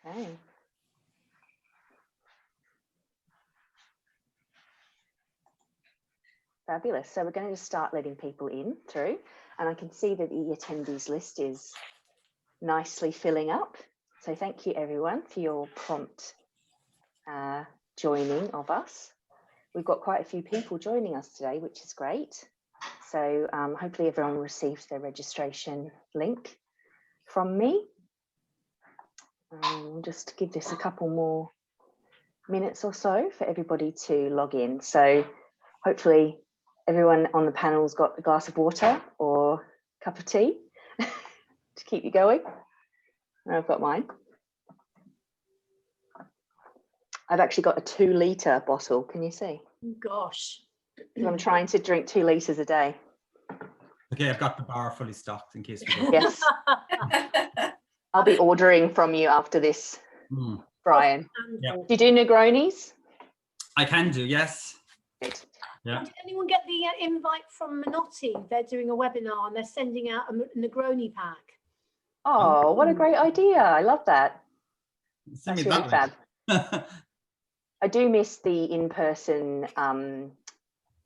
Okay. Fabulous. So we're going to start letting people in through, and I can see that the attendees list is nicely filling up. So thank you everyone for your prompt joining of us. We've got quite a few people joining us today, which is great. So hopefully everyone received their registration link from me. We'll just give this a couple more minutes or so for everybody to log in. So hopefully everyone on the panel's got a glass of water or a cup of tea to keep you going. I've got mine. I've actually got a 2-litre bottle. Can you see? Gosh. I'm trying to drink 2 litres a day. Okay, I've got the bar fully stocked in case we go. Yes. I'll be ordering from you after this, Brian. Yeah. Do you do Negronis? I can do, yes. Good. Yeah. Did anyone get the invite from Minotti? They're doing a webinar and they're sending out a Negroni pack. Oh, what a great idea. I love that. Send That's me really that fab. I do miss the in-person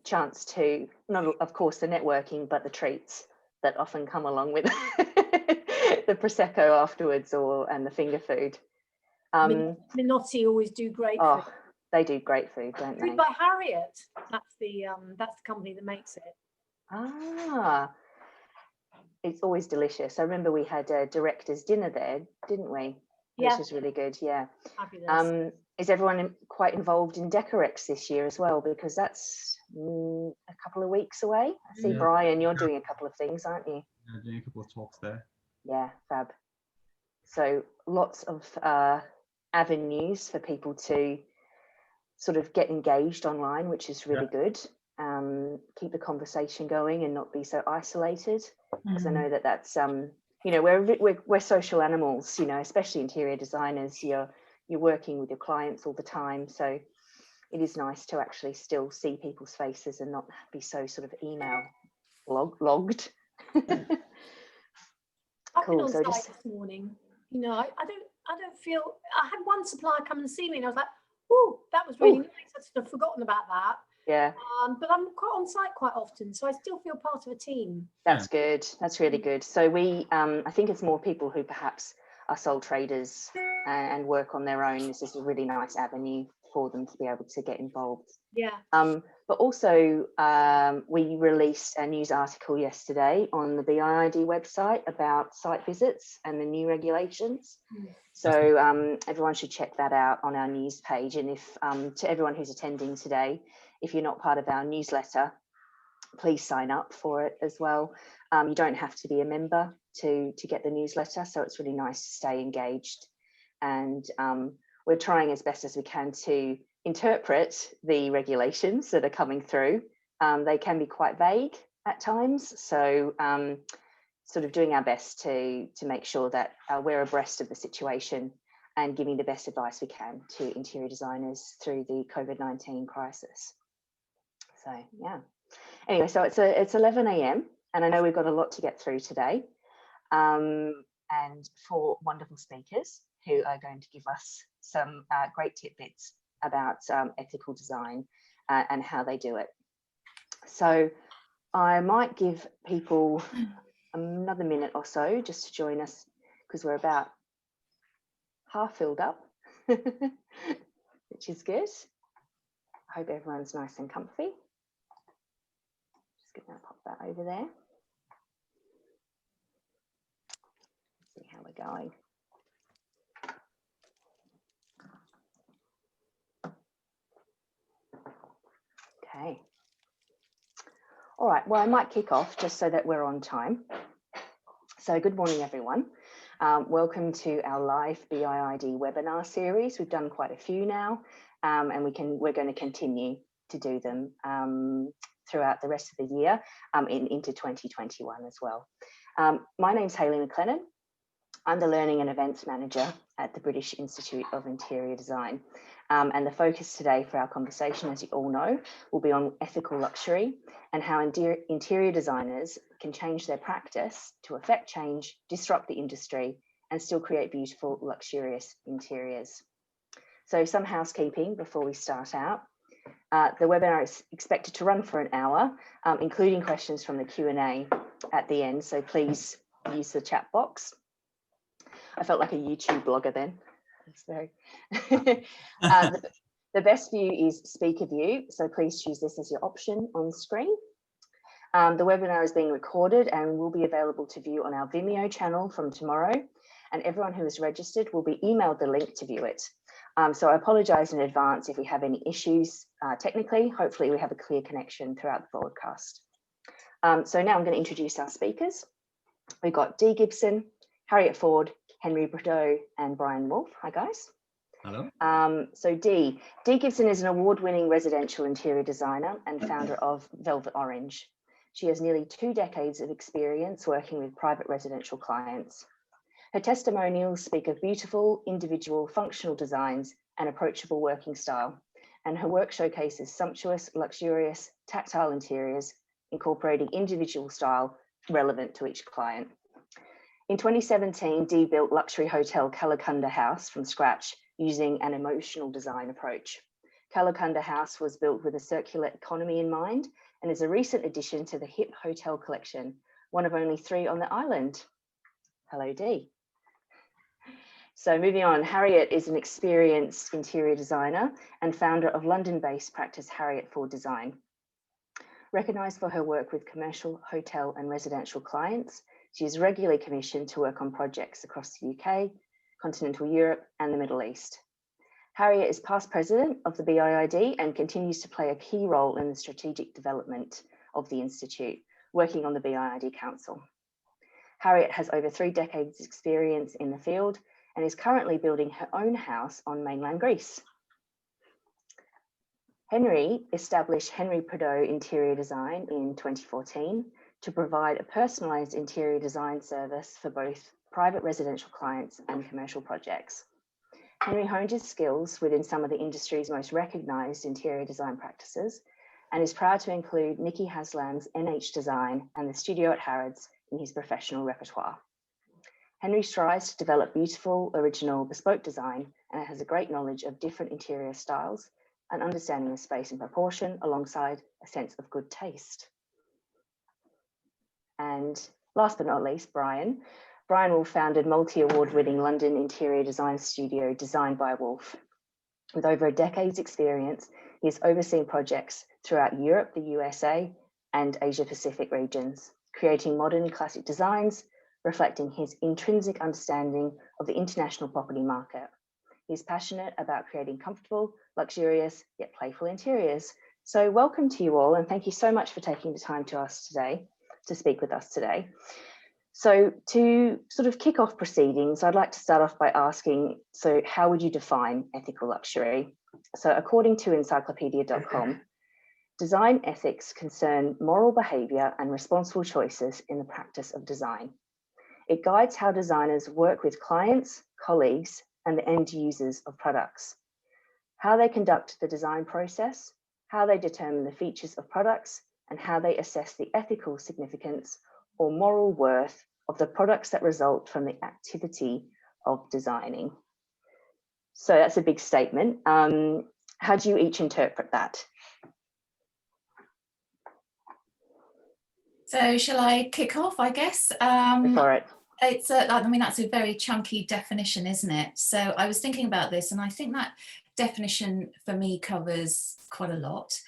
chance to, not of course the networking, but the treats that often come along with the Prosecco afterwards and the finger food. Minotti always do great food. They do great food, don't they? Food by Harriet. That's the company that makes it. Ah, it's always delicious. I remember we had a director's dinner there, didn't we? Yeah. Which was really good. Yeah. Fabulous. Is everyone quite involved in Decorex this year as well? Because that's a couple of weeks away. I see, Brian, you're doing a couple of things, aren't you? Yeah, doing a couple of talks there. Yeah, fab. So lots of avenues for people to sort of get engaged online, which is really good. Keep the conversation going and not be so isolated, because I know that that's you know, we're social animals, you know, especially interior designers. You're working with your clients all the time, so it is nice to actually still see people's faces and not be so sort of email logged. I've been Cool. on So site this morning. You know, I don't feel. I had one supplier come and see me, and I was like, "Oh, that was really nice." I'd sort of forgotten about that. Yeah. But I'm quite on site quite often, so I still feel part of a team. That's good. That's really good. So we, I think it's more people who perhaps are sole traders and work on their own. This is a really nice avenue for them to be able to get involved. Yeah. But also we released a news article yesterday on the BIID website about site visits and the new regulations. So everyone should check that out on our news page. And if to everyone who's attending today, if you're not part of our newsletter, please sign up for it as well. You don't have to be a member to get the newsletter, so it's really nice to stay engaged. And we're trying as best as we can to interpret the regulations that are coming through. They can be quite vague at times, so sort of doing our best to make sure that we're abreast of the situation and giving the best advice we can to interior designers through the COVID-19 crisis. So yeah. Anyway, so it's 11 a.m. and I know we've got a lot to get through today, and 4 wonderful speakers who are going to give us some great tidbits about ethical design and how they do it. So I might give people another minute or so just to join us, because we're about half filled up, which is good. I hope everyone's nice and comfy. Just going to pop that over there. See how we're going. Okay. All right, well, I might kick off just so that we're on time. So good morning, everyone. Welcome to our live BIID webinar series. We've done quite a few now, and we're going to continue to do them throughout the rest of the year into 2021 as well. My name's Hayley McLennan. I'm the Learning and Events Manager at the British Institute of Interior Design. And the focus today for our conversation, as you all know, will be on ethical luxury and how interior designers can change their practice to affect change, disrupt the industry, and still create beautiful, luxurious interiors. So some housekeeping before we start out. The webinar is expected to run for an hour, including questions from the Q&A at the end. So please use the chat box. I felt like a YouTube blogger then. The best view is speaker view. So please choose this as your option on screen. The webinar is being recorded and will be available to view on our Vimeo channel from tomorrow. And everyone who is registered will be emailed the link to view it. So I apologise in advance if we have any issues technically. Hopefully we have a clear connection throughout the broadcast. So now I'm going to introduce our speakers. We've got Dee Gibson, Harriet Forde, Henry Prideaux, and Brian Woulfe. Hi guys. Hello. So Dee Gibson is an award-winning residential interior designer and founder of Velvet Orange. She has nearly 2 decades of experience working with private residential clients. Her testimonials speak of beautiful, individual, functional designs and approachable working style, and her work showcases sumptuous, luxurious, tactile interiors, incorporating individual style relevant to each client. In 2017, Dee built luxury hotel Kalakunda House from scratch using an emotional design approach. Kalakunda House was built with a circular economy in mind and is a recent addition to the HIP Hotel collection, one of only 3 on the island. Hello, Dee. So moving on, Harriet is an experienced interior designer and founder of London-based practice Harriet Forde Design. Recognised for her work with commercial, hotel and residential clients, she is regularly commissioned to work on projects across the UK, continental Europe and the Middle East. Harriet is past president of the BIID and continues to play a key role in the strategic development of the Institute, working on the BIID Council. Harriet has over 3 decades experience in the field and is currently building her own house on mainland Greece. Henry established Henry Prideaux Interior Design in 2014 to provide a personalised interior design service for both private residential clients and commercial projects. Henry honed his skills within some of the industry's most recognised interior design practices and is proud to include Nikki Haslam's NH Design and the studio at Harrods in his professional repertoire. Henry strives to develop beautiful, original, bespoke design and has a great knowledge of different interior styles and understanding of space and proportion alongside a sense of good taste. And last but not least, Brian Woulfe founded multi-award-winning London interior design studio Designed by Woulfe. With over a decade's experience, he has overseen projects throughout Europe, the USA, and Asia Pacific regions, creating modern classic designs, reflecting his intrinsic understanding of the international property market. He's passionate about creating comfortable, luxurious, yet playful interiors. So welcome to you all, and thank you so much for taking the time to speak with us today. So to sort of kick off proceedings, I'd like to start off by asking, so how would you define ethical luxury? So according to encyclopedia.com, design ethics concern moral behaviour and responsible choices in the practice of design. It guides how designers work with clients, colleagues, and the end users of products, how they conduct the design process, how they determine the features of products, and how they assess the ethical significance or moral worth of the products that result from the activity of designing. So that's a big statement. How do you each interpret that? So shall I kick off, I guess? Go for it. I mean, that's a very chunky definition, isn't it? So I was thinking about this, and I think that definition for me covers quite a lot.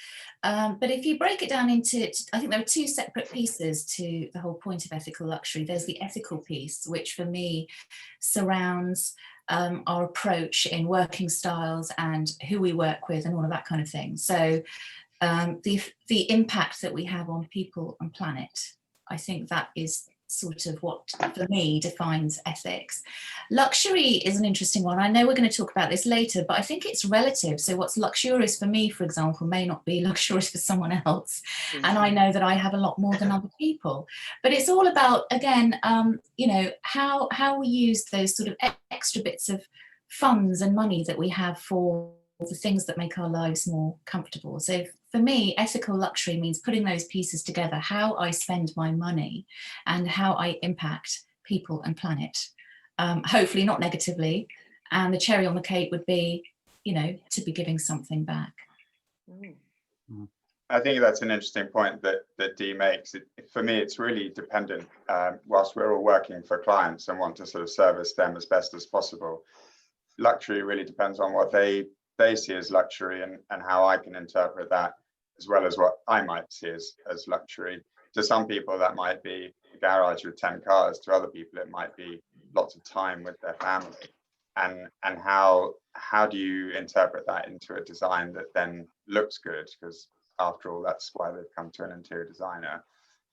But if you break it down into, I think there are 2 separate pieces to the whole point of ethical luxury. There's the ethical piece, which for me surrounds our approach in working styles and who we work with and all of that kind of thing. So the impact that we have on people and planet, I think that is sort of what for me defines ethics. Luxury is an interesting one. I know we're going to talk about this later, but I think it's relative. So what's luxurious for me, for example, may not be luxurious for someone else. And I know that I have a lot more than other people. But it's all about, again, you know, how we use those sort of extra bits of funds and money that we have for the things that make our lives more comfortable. So for me, ethical luxury means putting those pieces together, how I spend my money and how I impact people and planet. hopefully not negatively. And the cherry on the cake would be, you know, to be giving something back. I think that's an interesting point that Dee makes. For me, it's really dependent. Whilst we're all working for clients and want to sort of service them as best as possible, luxury really depends on what they see as luxury and how I can interpret that, as well as what I might see as luxury. To some people, that might be a garage with 10 cars. To other people, it might be lots of time with their family. And how do you interpret that into a design that then looks good? Because after all, that's why they've come to an interior designer.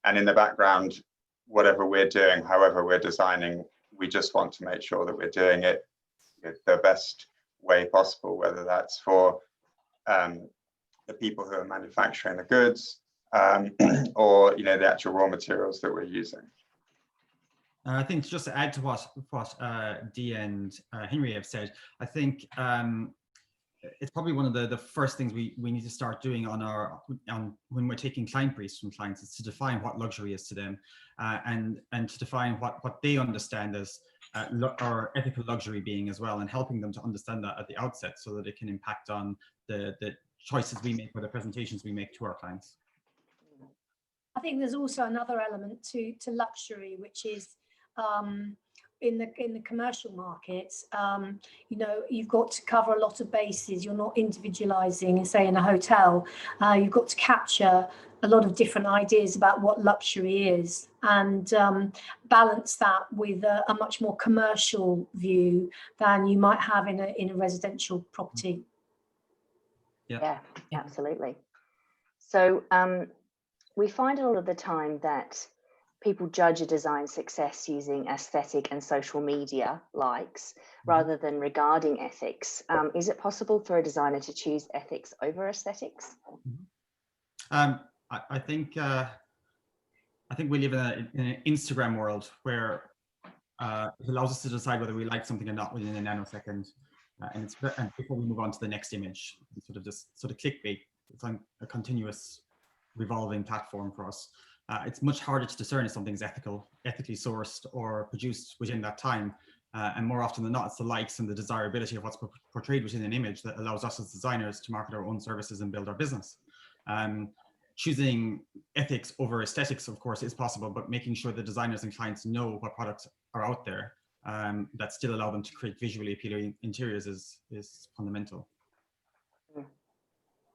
And in the background, whatever we're doing, however we're designing, we just want to make sure that we're doing it the best way possible, whether that's for the people who are manufacturing the goods or, you know, the actual raw materials that we're using. I think just to add to what Dee and Henry have said, I think it's probably one of the first things we need to start doing when we're taking client briefs from clients, is to define what luxury is to them, and to define what they understand as or ethical luxury being as well, and helping them to understand that at the outset so that it can impact on the choices we make or the presentations we make to our clients. I think there's also another element to luxury, which is in the commercial markets, you know, you've got to cover a lot of bases. You're not individualizing, say in a hotel. You've got to capture a lot of different ideas about what luxury is, and balance that with a much more commercial view than you might have in a residential property. Yeah, absolutely. So we find a lot of the time that people judge a design success using aesthetic and social media likes rather than regarding ethics. Is it possible for a designer to choose ethics over aesthetics? I think we live in an Instagram world where it allows us to decide whether we like something or not within a nanosecond, and before we move on to the next image, it's sort of clickbait. It's on a continuous revolving platform for us. It's much harder to discern if something's ethically sourced or produced within that time. And more often than not, it's the likes and the desirability of what's portrayed within an image that allows us as designers to market our own services and build our business. Choosing ethics over aesthetics, of course, is possible, but making sure the designers and clients know what products are out there that still allow them to create visually appealing interiors is fundamental.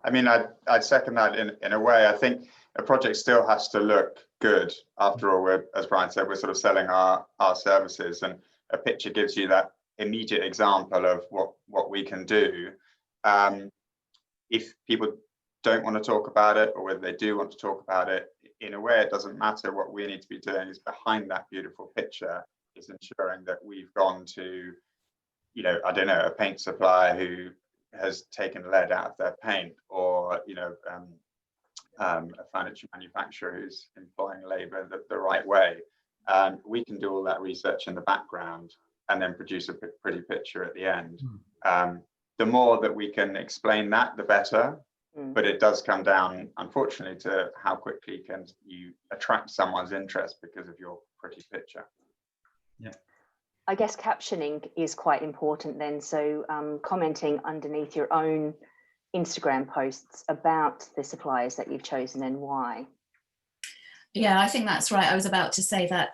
I mean, I'd second that in a way. I think a project still has to look good. After all, as Brian said, we're sort of selling our services, and a picture gives you that immediate example of what we can do. If people don't want to talk about it, or whether they do want to talk about it, in a way, it doesn't matter. What we need to be doing is behind that beautiful picture is ensuring that we've gone to, you know, I don't know, a paint supplier who has taken lead out of their paint, or, you know, a furniture manufacturer who's employing labor the right way. We can do all that research in the background and then produce a pretty picture at the end. The more that we can explain that, the better. But it does come down, unfortunately, to how quickly can you attract someone's interest because of your pretty picture. Yeah. I guess captioning is quite important then. So commenting underneath your own Instagram posts about the suppliers that you've chosen and why. Yeah, I think that's right. I was about to say that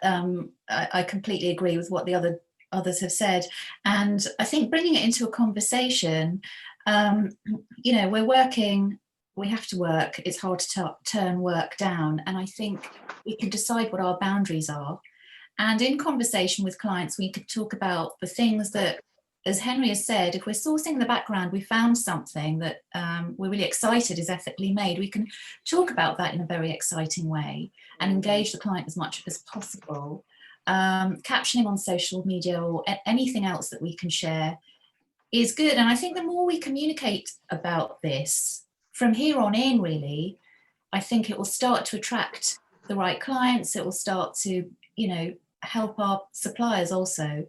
I completely agree with what the others have said. And I think bringing it into a conversation, you know, we have to work. It's hard to turn work down. And I think we can decide what our boundaries are. And in conversation with clients, we could talk about the things that, as Henry has said, if we're sourcing in the background, we found something that we're really excited is ethically made, we can talk about that in a very exciting way and engage the client as much as possible. Captioning on social media or anything else that we can share is good. And I think the more we communicate about this from here on in, really, I think it will start to attract the right clients. It will start to, you know, help our suppliers also,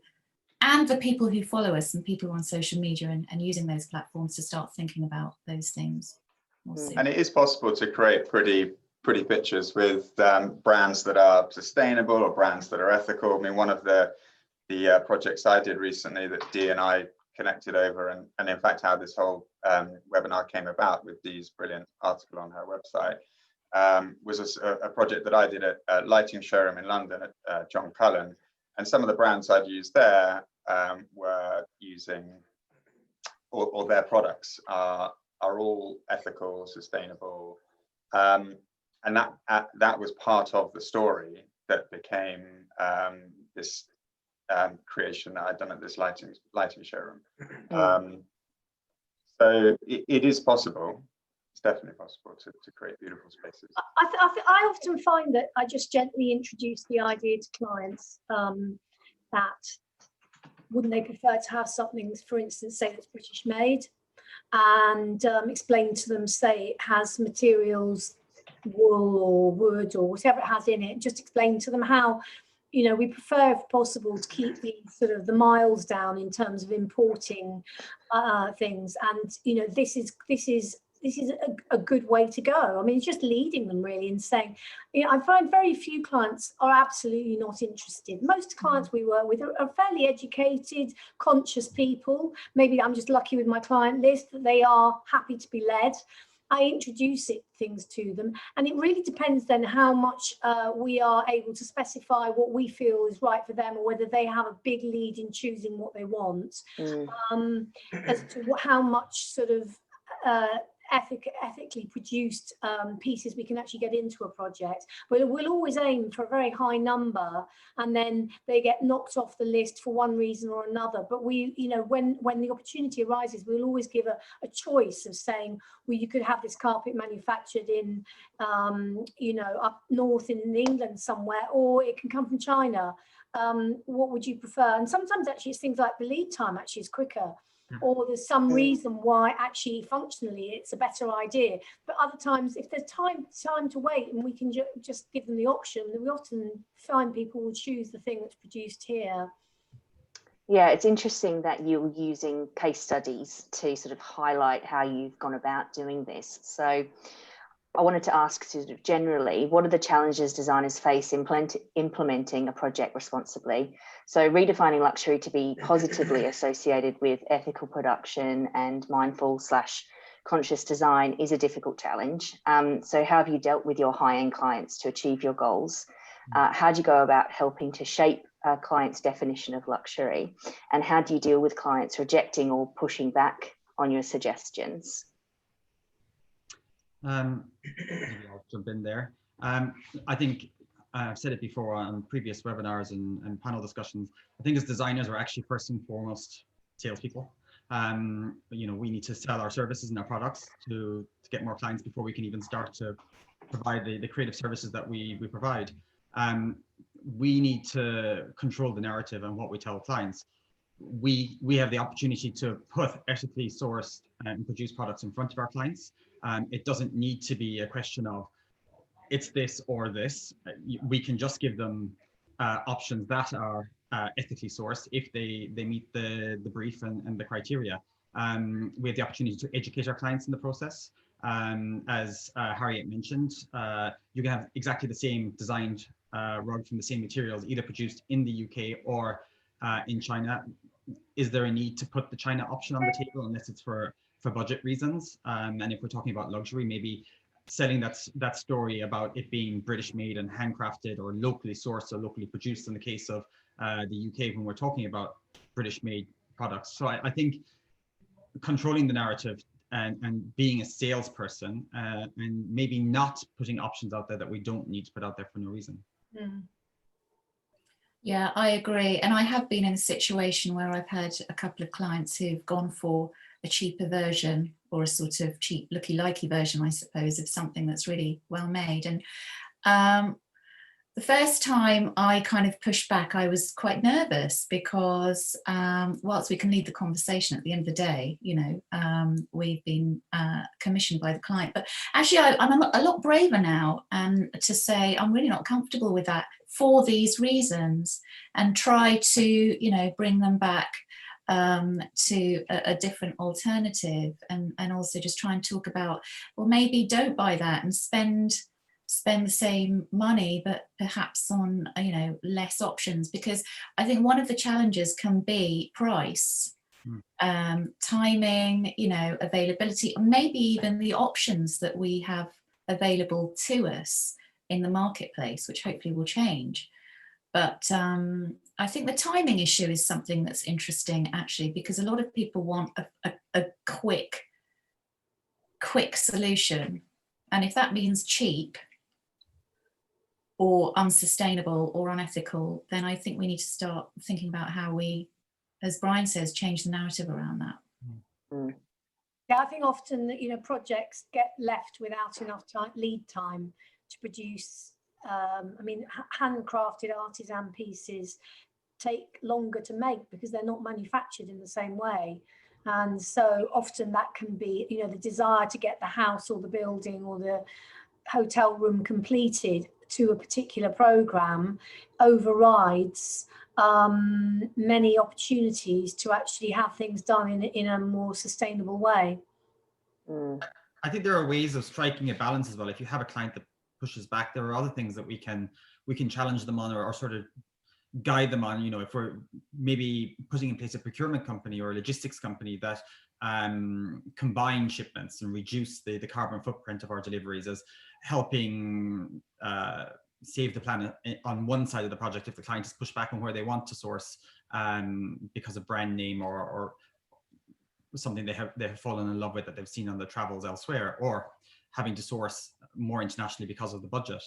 and the people who follow us and people on social media and using those platforms to start thinking about those things more soon. And it is possible to create pretty pictures with brands that are sustainable or brands that are ethical. I mean, one of the the projects I did recently that Dee and I connected over, and in fact how this whole webinar came about with Dee's brilliant article on her website, was a project that I did at a lighting showroom in London at John Cullen. And some of the brands I'd used there were using, or their products are all ethical, sustainable. And that was part of the story that became this creation that I'd done at this lighting showroom. So it is possible. It's definitely possible to create beautiful spaces. I often find that I just gently introduce the idea to clients that wouldn't they prefer to have something, for instance, say that's British made, and explain to them, say it has materials, wool or wood or whatever it has in it, just explain to them how, you know, we prefer, if possible, to keep the sort of the miles down in terms of importing things, and you know, this is a good way to go. I mean, it's just leading them really and saying, you know, I find very few clients are absolutely not interested. Most clients we work with are fairly educated, conscious people. Maybe I'm just lucky with my client list that they are happy to be led. I introduce things to them, and it really depends then how much we are able to specify what we feel is right for them, or whether they have a big lead in choosing what they want, as to how much sort of ethically produced pieces we can actually get into a project. But we'll always aim for a very high number, and then they get knocked off the list for one reason or another. But we, you know, when the opportunity arises, we'll always give a choice of saying, well, you could have this carpet manufactured in, you know, up north in England somewhere, or it can come from China. What would you prefer? And sometimes actually it's things like the lead time actually is quicker, or there's some reason why actually functionally it's a better idea. But other times, if there's time to wait and we can just give them the option, then we often find people will choose the thing that's produced here. Yeah, it's interesting that you're using case studies to sort of highlight how you've gone about doing this. So I wanted to ask sort of generally, what are the challenges designers face implementing a project responsibly? So redefining luxury to be positively associated with ethical production and mindful/conscious design is a difficult challenge. So how have you dealt with your high-end clients to achieve your goals? How do you go about helping to shape a client's definition of luxury? And how do you deal with clients rejecting or pushing back on your suggestions? Maybe I'll jump in there. I think I've said it before on previous webinars and panel discussions. I think as designers, we're actually first and foremost salespeople. You know, we need to sell our services and our products to get more clients before we can even start to provide the creative services that we provide. We need to control the narrative and what we tell clients. We have the opportunity to put ethically sourced and produced products in front of our clients. It doesn't need to be a question of it's this or this. We can just give them options that are ethically sourced if they meet the brief and the criteria. We have the opportunity to educate our clients in the process. As Harriet mentioned, you can have exactly the same designed rug from the same materials, either produced in the UK or in China. Is there a need to put the China option on the table unless it's for budget reasons? And if we're talking about luxury, maybe selling that story about it being British made and handcrafted or locally sourced or locally produced in the case of the UK when we're talking about British made products. So I think controlling the narrative and being a salesperson and maybe not putting options out there that we don't need to put out there for no reason. Yeah, I agree. And I have been in a situation where I've had a couple of clients who've gone for a cheaper version, or a sort of cheap looky-likey version, I suppose, of something that's really well made. And the first time I kind of pushed back, I was quite nervous because whilst we can lead the conversation at the end of the day, you know, we've been commissioned by the client. But actually, I'm a lot braver now to say I'm really not comfortable with that for these reasons, and try to, you know, bring them back to a different alternative, and also just try and talk about, well, maybe don't buy that and spend spend the same money, but perhaps on, you know, less options? Because I think one of the challenges can be price, timing, you know, availability, or maybe even the options that we have available to us in the marketplace, which hopefully will change. But I think the timing issue is something that's interesting, actually, because a lot of people want a quick solution. And if that means cheap or unsustainable or unethical, then I think we need to start thinking about how we, as Brian says, change the narrative around that. Yeah, I think often, you know, projects get left without enough lead time to produce. I mean, handcrafted artisan pieces take longer to make because they're not manufactured in the same way. And so often that can be, you know, the desire to get the house or the building or the hotel room completed to a particular program overrides many opportunities to actually have things done in a more sustainable way. I think there are ways of striking a balance as well. If you have a client that pushes back, there are other things that we can challenge them on, or sort of guide them on. You know, if we're maybe putting in place a procurement company or a logistics company that combine shipments and reduce the carbon footprint of our deliveries, as helping save the planet on one side of the project if the client is pushed back on where they want to source because of brand name or something they have fallen in love with that they've seen on the travels elsewhere, or having to source more internationally because of the budget.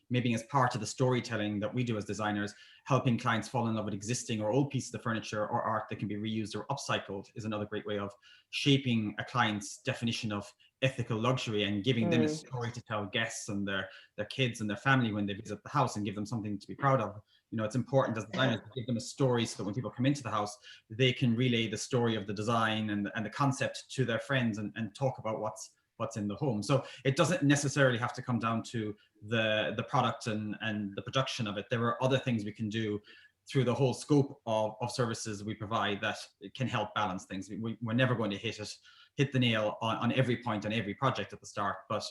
Maybe as part of the storytelling that we do as designers, helping clients fall in love with existing or old pieces of furniture or art that can be reused or upcycled is another great way of shaping a client's definition of ethical luxury and giving them a story to tell guests and their kids and their family when they visit the house, and give them something to be proud of. You know, it's important as designers to give them a story so that when people come into the house, they can relay the story of the design and the concept to their friends and talk about what's in the home. So it doesn't necessarily have to come down to the product and the production of it. There are other things we can do through the whole scope of services we provide that can help balance things. We're never going to hit the nail on every point on every project at the start, but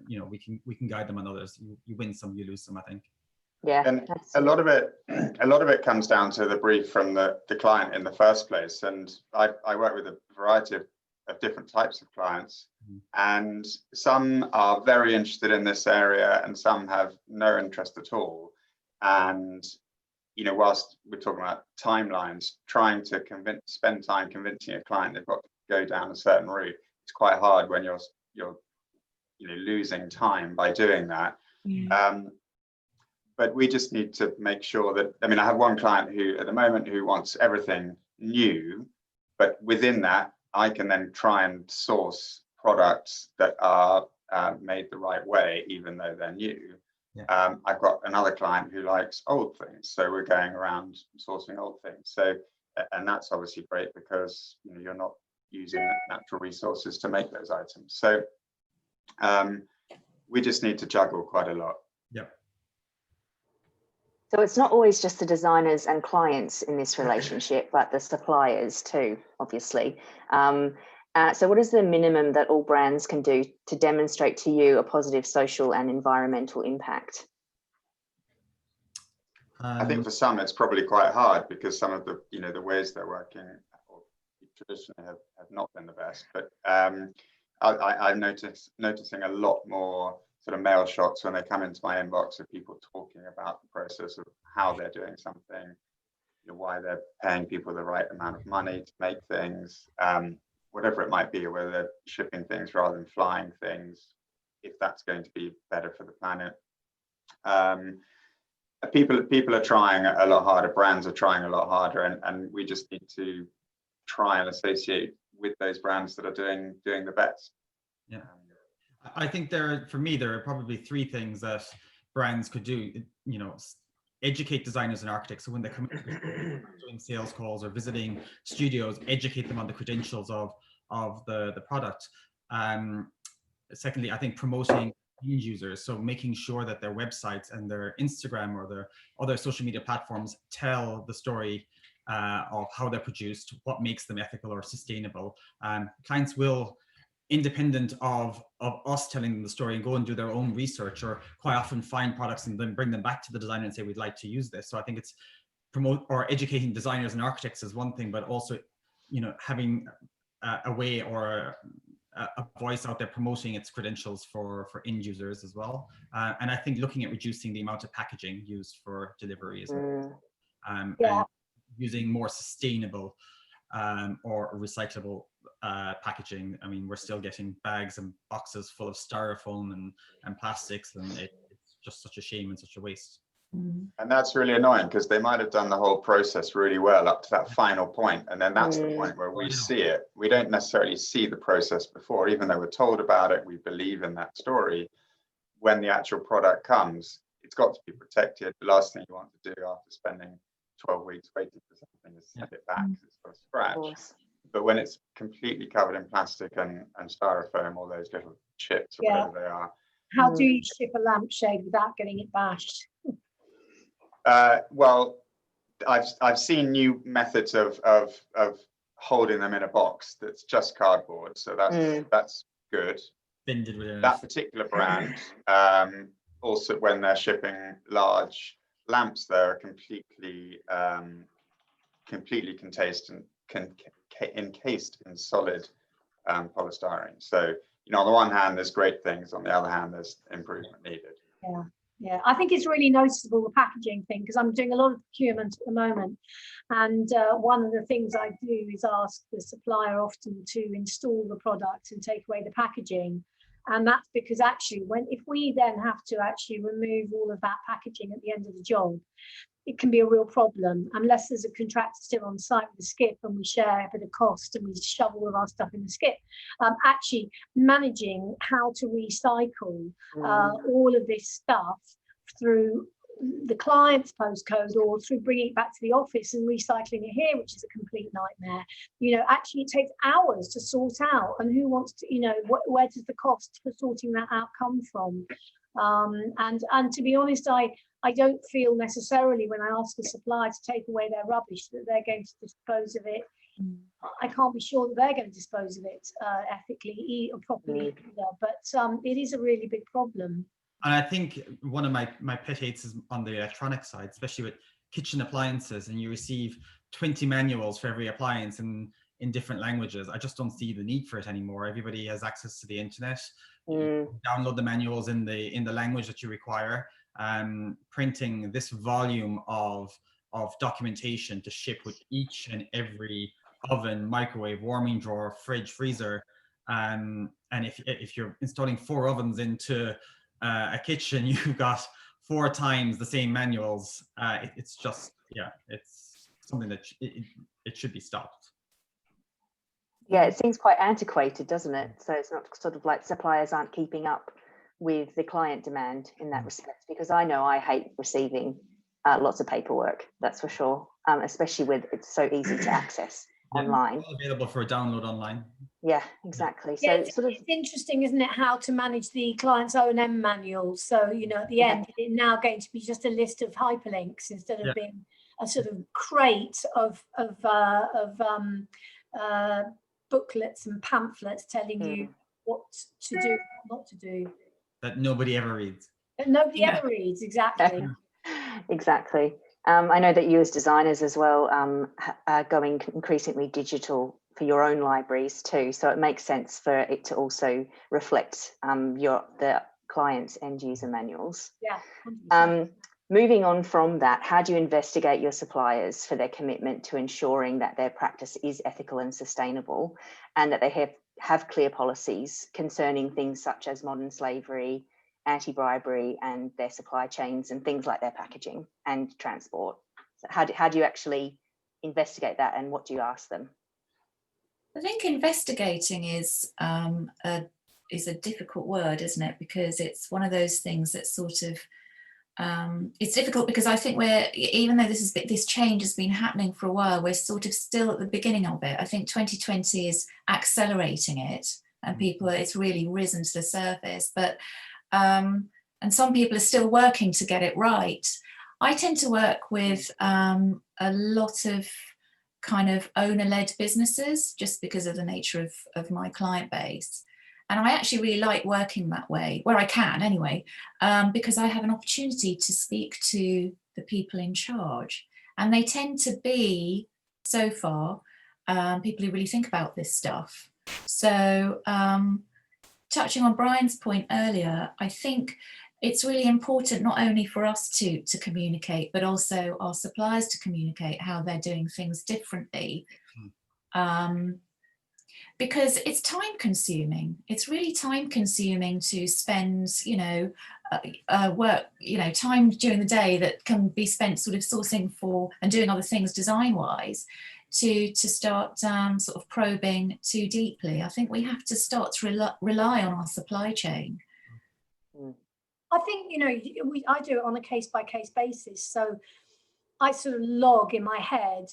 you know, we can guide them on others. You win some, you lose some, I think. Yeah, and a lot of it comes down to the brief from the client in the first place. And I work with a variety of different types of clients, and some are very interested in this area and some have no interest at all. And you know, whilst we're talking about timelines, trying to spend time convincing a client they've got to go down a certain route, it's quite hard when you're you know, losing time by doing that. But we just need to make sure that, I mean, I have one client who at the moment who wants everything new, but within that I can then try and source products that are made the right way, even though they're new. I've got another client who likes old things, so we're going around sourcing old things. So, and that's obviously great because, you know, you're not using natural resources to make those items. So we just need to juggle quite a lot. So it's not always just the designers and clients in this relationship, but the suppliers too, obviously. So what is the minimum that all brands can do to demonstrate to you a positive social and environmental impact? I think for some it's probably quite hard because some of the, you know, the ways they're working or traditionally have not been the best. But I'm noticing a lot more sort of mail shots when they come into my inbox of people talking about the process of how they're doing something, you know, why they're paying people the right amount of money to make things, whatever it might be, or whether they're shipping things rather than flying things, if that's going to be better for the planet. People are trying a lot harder, brands are trying a lot harder, and we just need to try and associate with those brands that are doing the best. Yeah. I think for me, there are probably three things that brands could do. You know, educate designers and architects. So when they come in doing sales calls or visiting studios, educate them on the credentials of the product. Secondly, I think promoting end users. So making sure that their websites and their Instagram or their other social media platforms tell the story of how they're produced, what makes them ethical or sustainable. Clients will independent of us telling them the story, and go and do their own research, or quite often find products and then bring them back to the designer and say, we'd like to use this. So I think it's promote or educating designers and architects is one thing, but also, you know, having a way or a voice out there promoting its credentials for end users as well. And I think looking at reducing the amount of packaging used for delivery as well. And using more sustainable or recyclable packaging. I mean, we're still getting bags and boxes full of styrofoam and plastics, and it's just such a shame and such a waste. And that's really annoying, because they might have done the whole process really well up to that final point, and then that's the point where we see it. We don't necessarily see the process before, even though we're told about it, we believe in that story. When the actual product comes, it's got to be protected. The last thing you want to do after spending 12 weeks waiting for something is send it back because it's got a scratch. But when it's completely covered in plastic and styrofoam, all those little chips or whatever they are. How do you ship a lampshade without getting it bashed? Well, I've seen new methods of holding them in a box that's just cardboard, so that's good. That particular brand, also when they're shipping large lamps, they're completely encased in solid polystyrene. So, you know, on the one hand, there's great things. On the other hand, there's improvement needed. Yeah, I think it's really noticeable, the packaging thing, because I'm doing a lot of procurement at the moment. And one of the things I do is ask the supplier often to install the product and take away the packaging. And that's because actually, if we then have to actually remove all of that packaging at the end of the job, it can be a real problem, unless there's a contractor still on site with the skip and we share a bit of cost and we shove all of our stuff in the skip. Actually managing how to recycle all of this stuff through the client's postcode or through bringing it back to the office and recycling it here, which is a complete nightmare. You know, actually it takes hours to sort out, and who wants to, you know, where does the cost for sorting that out come from? And to be honest, I don't feel necessarily when I ask a supplier to take away their rubbish that they're going to dispose of it. I can't be sure that they're going to dispose of it ethically or properly either, but it is a really big problem. And I think one of my pet hates is on the electronic side, especially with kitchen appliances, and you receive 20 manuals for every appliance in different languages. I just don't see the need for it anymore. Everybody has access to the internet. You download the manuals in the language that you require. Printing this volume of documentation to ship with each and every oven, microwave, warming drawer, fridge, freezer, and if you're installing 4 ovens into a kitchen, you've got 4 times the same manuals. It's just, it's something that it should be stopped. Yeah, it seems quite antiquated, doesn't it? So it's not sort of like suppliers aren't keeping up with the client demand in that respect, because I know I hate receiving lots of paperwork, that's for sure, especially with it's so easy to access online. Available for a download online. Yeah, exactly. Yeah, So it's interesting, isn't it, how to manage the client's O&M manuals. So, you know, at the end, it's now going to be just a list of hyperlinks instead of being a sort of crate of booklets and pamphlets telling you what to do, what not to do. That nobody ever reads. That nobody ever reads, exactly. Exactly. I know that you as designers as well are going increasingly digital for your own libraries too. So it makes sense for it to also reflect the client's end user manuals. Yeah. Moving on from that, how do you investigate your suppliers for their commitment to ensuring that their practice is ethical and sustainable, and that they have clear policies concerning things such as modern slavery, anti-bribery, and their supply chains and things like their packaging and transport? So how do you actually investigate that, and what do you ask them? I think investigating is a difficult word, isn't it? Because it's one of those things that sort of it's difficult, because I think even though this change has been happening for a while, we're sort of still at the beginning of it. I think 2020 is accelerating it, and it's really risen to the surface. But and some people are still working to get it right. I tend to work with a lot of kind of owner-led businesses, just because of the nature of my client base. And I actually really like working that way, where I can anyway, because I have an opportunity to speak to the people in charge. And they tend to be, so far, people who really think about this stuff. So touching on Brian's point earlier, I think it's really important not only for us to communicate, but also our suppliers to communicate how they're doing things differently. Because it's time consuming. It's really time consuming to spend, work, time during the day that can be spent sort of sourcing for and doing other things design wise, to start sort of probing too deeply. I think we have to start to rely on our supply chain. I think, I do it on a case by case basis. So I sort of log in my head,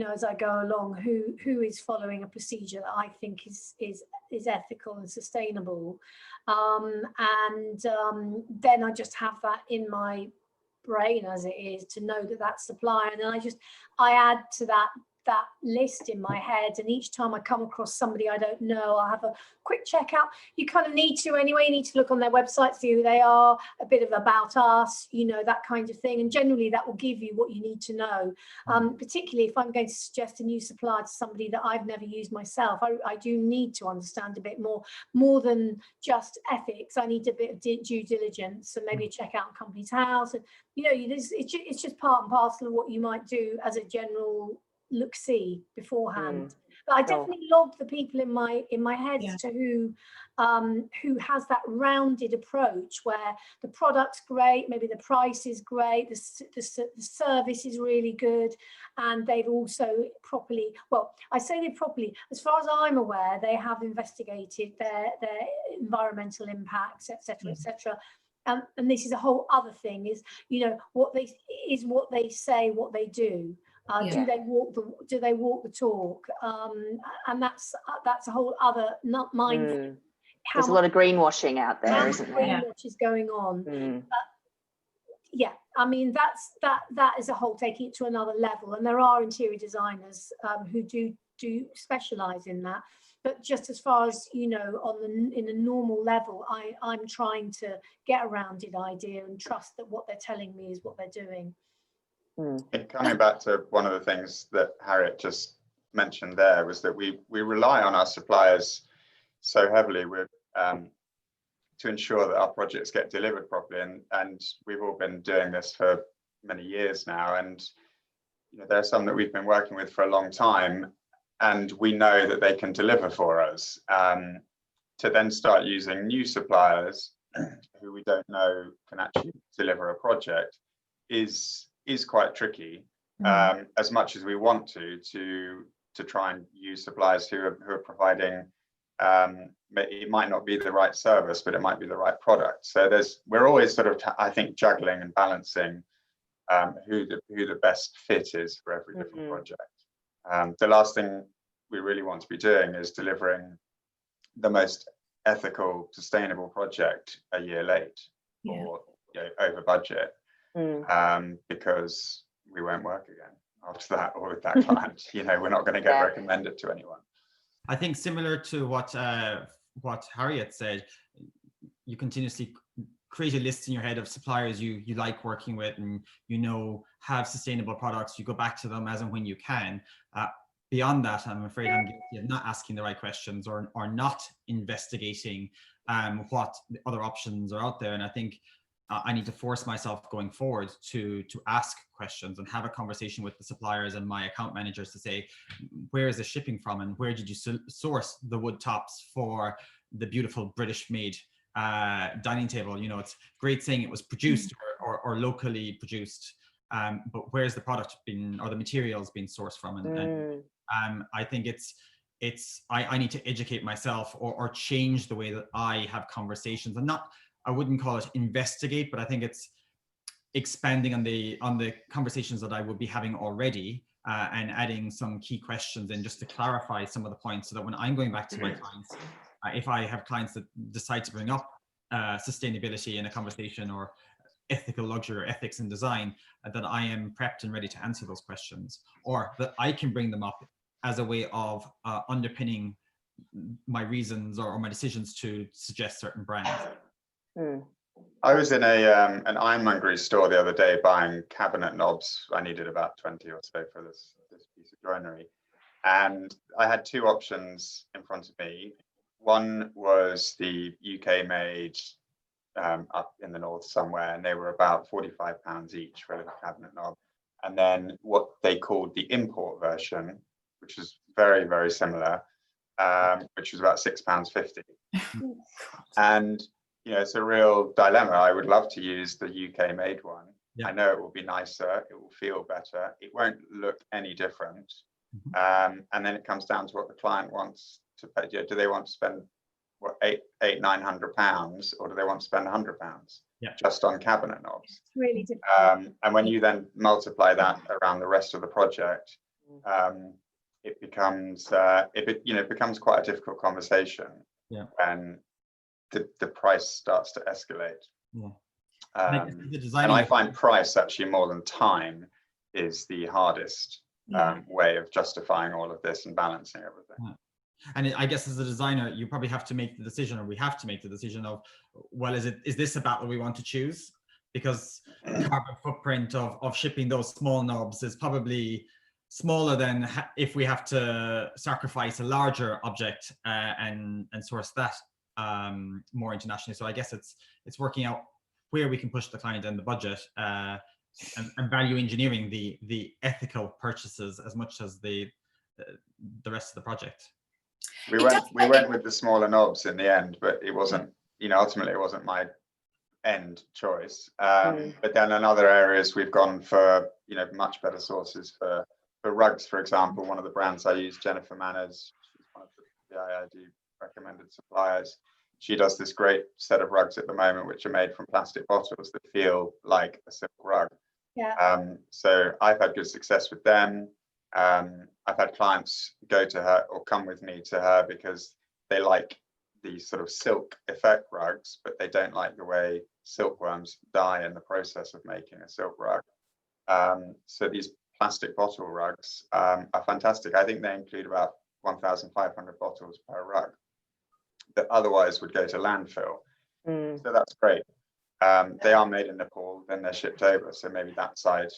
as I go along, who is following a procedure that I think is ethical and sustainable, and then I just have that in my brain as it is to know that that's supplier, and then I add to that list in my head, and each time I come across somebody I don't know, I'll have a quick check out. You kind of need to anyway. You need to look on their website, see who they are, a bit of about us, that kind of thing, and generally that will give you what you need to know, particularly if I'm going to suggest a new supplier to somebody that I've never used myself. I do need to understand a bit more than just ethics. I need a bit of due diligence, and maybe check out a company's house, and it's just part and parcel of what you might do as a general look-see beforehand. But I definitely log the people in my head to who has that rounded approach, where the product's great, maybe the price is great, the service is really good, and they've also properly, I say they properly, as far as I'm aware, they have investigated their environmental impacts, etc., etc. And this is a whole other thing, is what they say, what they do. Do they walk the talk? And that's a whole other mindful. There's a lot of greenwashing out there, isn't there? Greenwash is going on. I mean, that is a whole, taking it to another level. And there are interior designers who do specialize in that. But just as far as in a normal level, I'm trying to get a rounded idea and trust that what they're telling me is what they're doing. Coming back to one of the things that Harriet just mentioned there, was that we rely on our suppliers so heavily to ensure that our projects get delivered properly, and we've all been doing this for many years now, and there are some that we've been working with for a long time, and we know that they can deliver for us. To then start using new suppliers who we don't know can actually deliver a project is quite tricky, as much as we want to try and use suppliers who are providing, it might not be the right service, but it might be the right product. So we're always sort of, I think, juggling and balancing who the best fit is for every different project. The last thing we really want to be doing is delivering the most ethical, sustainable project a year late or over budget. Because we won't work again after that, or with that client. We're not going to get recommended to anyone. I think similar to what Harriet said, you continuously create a list in your head of suppliers you like working with, and have sustainable products. You go back to them as and when you can. Beyond that, I'm afraid I'm guilty of not asking the right questions or not investigating what other options are out there. And I think I need to force myself going forward to ask questions and have a conversation with the suppliers and my account managers to say, where is the shipping from, and where did you source the wood tops for the beautiful British made dining table? It's great saying it was produced or locally produced, but where's the product been, or the materials being sourced from? And I think I need to educate myself or change the way that I have conversations, and I wouldn't call it investigate, but I think it's expanding on the conversations that I would be having already, and adding some key questions in just to clarify some of the points, so that when I'm going back to my clients, if I have clients that decide to bring up sustainability in a conversation, or ethical luxury or ethics in design, that I am prepped and ready to answer those questions, or that I can bring them up as a way of underpinning my reasons or my decisions to suggest certain brands. I was in an ironmongery store the other day buying cabinet knobs. I needed about 20 or so for this piece of joinery. And I had two options in front of me. One was the UK made up in the north somewhere, and they were about £45 each for a little cabinet knob. And then what they called the import version, which was very, very similar, which was about £6.50. And it's a real dilemma. I would love to use the UK made one. Yeah. I know it will be nicer, it will feel better, it won't look any different. And then it comes down to what the client wants to pay. Do they want to spend what, £900, or do they want to spend £100 just on cabinet knobs? It's really difficult. And when you then multiply that around the rest of the project, it becomes it becomes quite a difficult conversation when the price starts to escalate. And I find price actually more than time is the hardest way of justifying all of this and balancing everything. And I guess as a designer, you probably have to make the decision, or we have to make the decision of, well, is this a battle we want to choose? Because the carbon footprint of shipping those small knobs is probably smaller than if we have to sacrifice a larger object and source that more internationally. So I guess it's working out where we can push the client and the budget, and value engineering the ethical purchases as much as the rest of the project. We went with the smaller knobs in the end, but it wasn't, ultimately it wasn't my end choice. But then in other areas we've gone for much better sources for rugs, for example. One of the brands I use, Jennifer Manners, she's one of the BIID recommended suppliers. She does this great set of rugs at the moment, which are made from plastic bottles that feel like a silk rug. So I've had good success with them. I've had clients go to her or come with me to her because they like these sort of silk effect rugs, but they don't like the way silkworms die in the process of making a silk rug. So these plastic bottle rugs are fantastic. I think they include about 1,500 bottles per rug that otherwise would go to landfill. So that's great. They are made in Nepal, then they're shipped over. So maybe that side,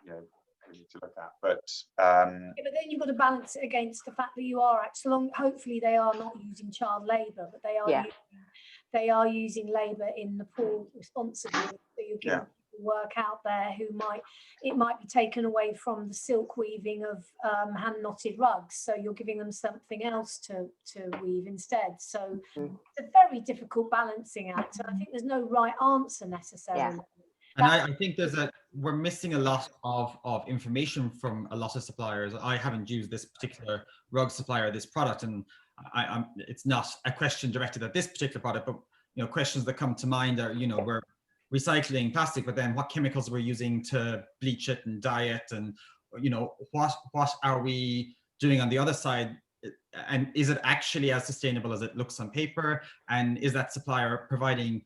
we need to look at. But then you've got to balance it against the fact that you are actually, hopefully they are not using child labour, but they are using labour in Nepal responsibly. So you're giving work out there who it might be taken away from the silk weaving of hand knotted rugs, so you're giving them something else to weave instead. So it's a very difficult balancing act, and I think there's no right answer necessarily. And I think we're missing a lot of information from a lot of suppliers. I haven't used this particular rug supplier, this product, and it's not a question directed at this particular product, but questions that come to mind are, we're recycling plastic, but then what chemicals we're using to bleach it and dye it, and what are we doing on the other side, and is it actually as sustainable as it looks on paper, and is that supplier providing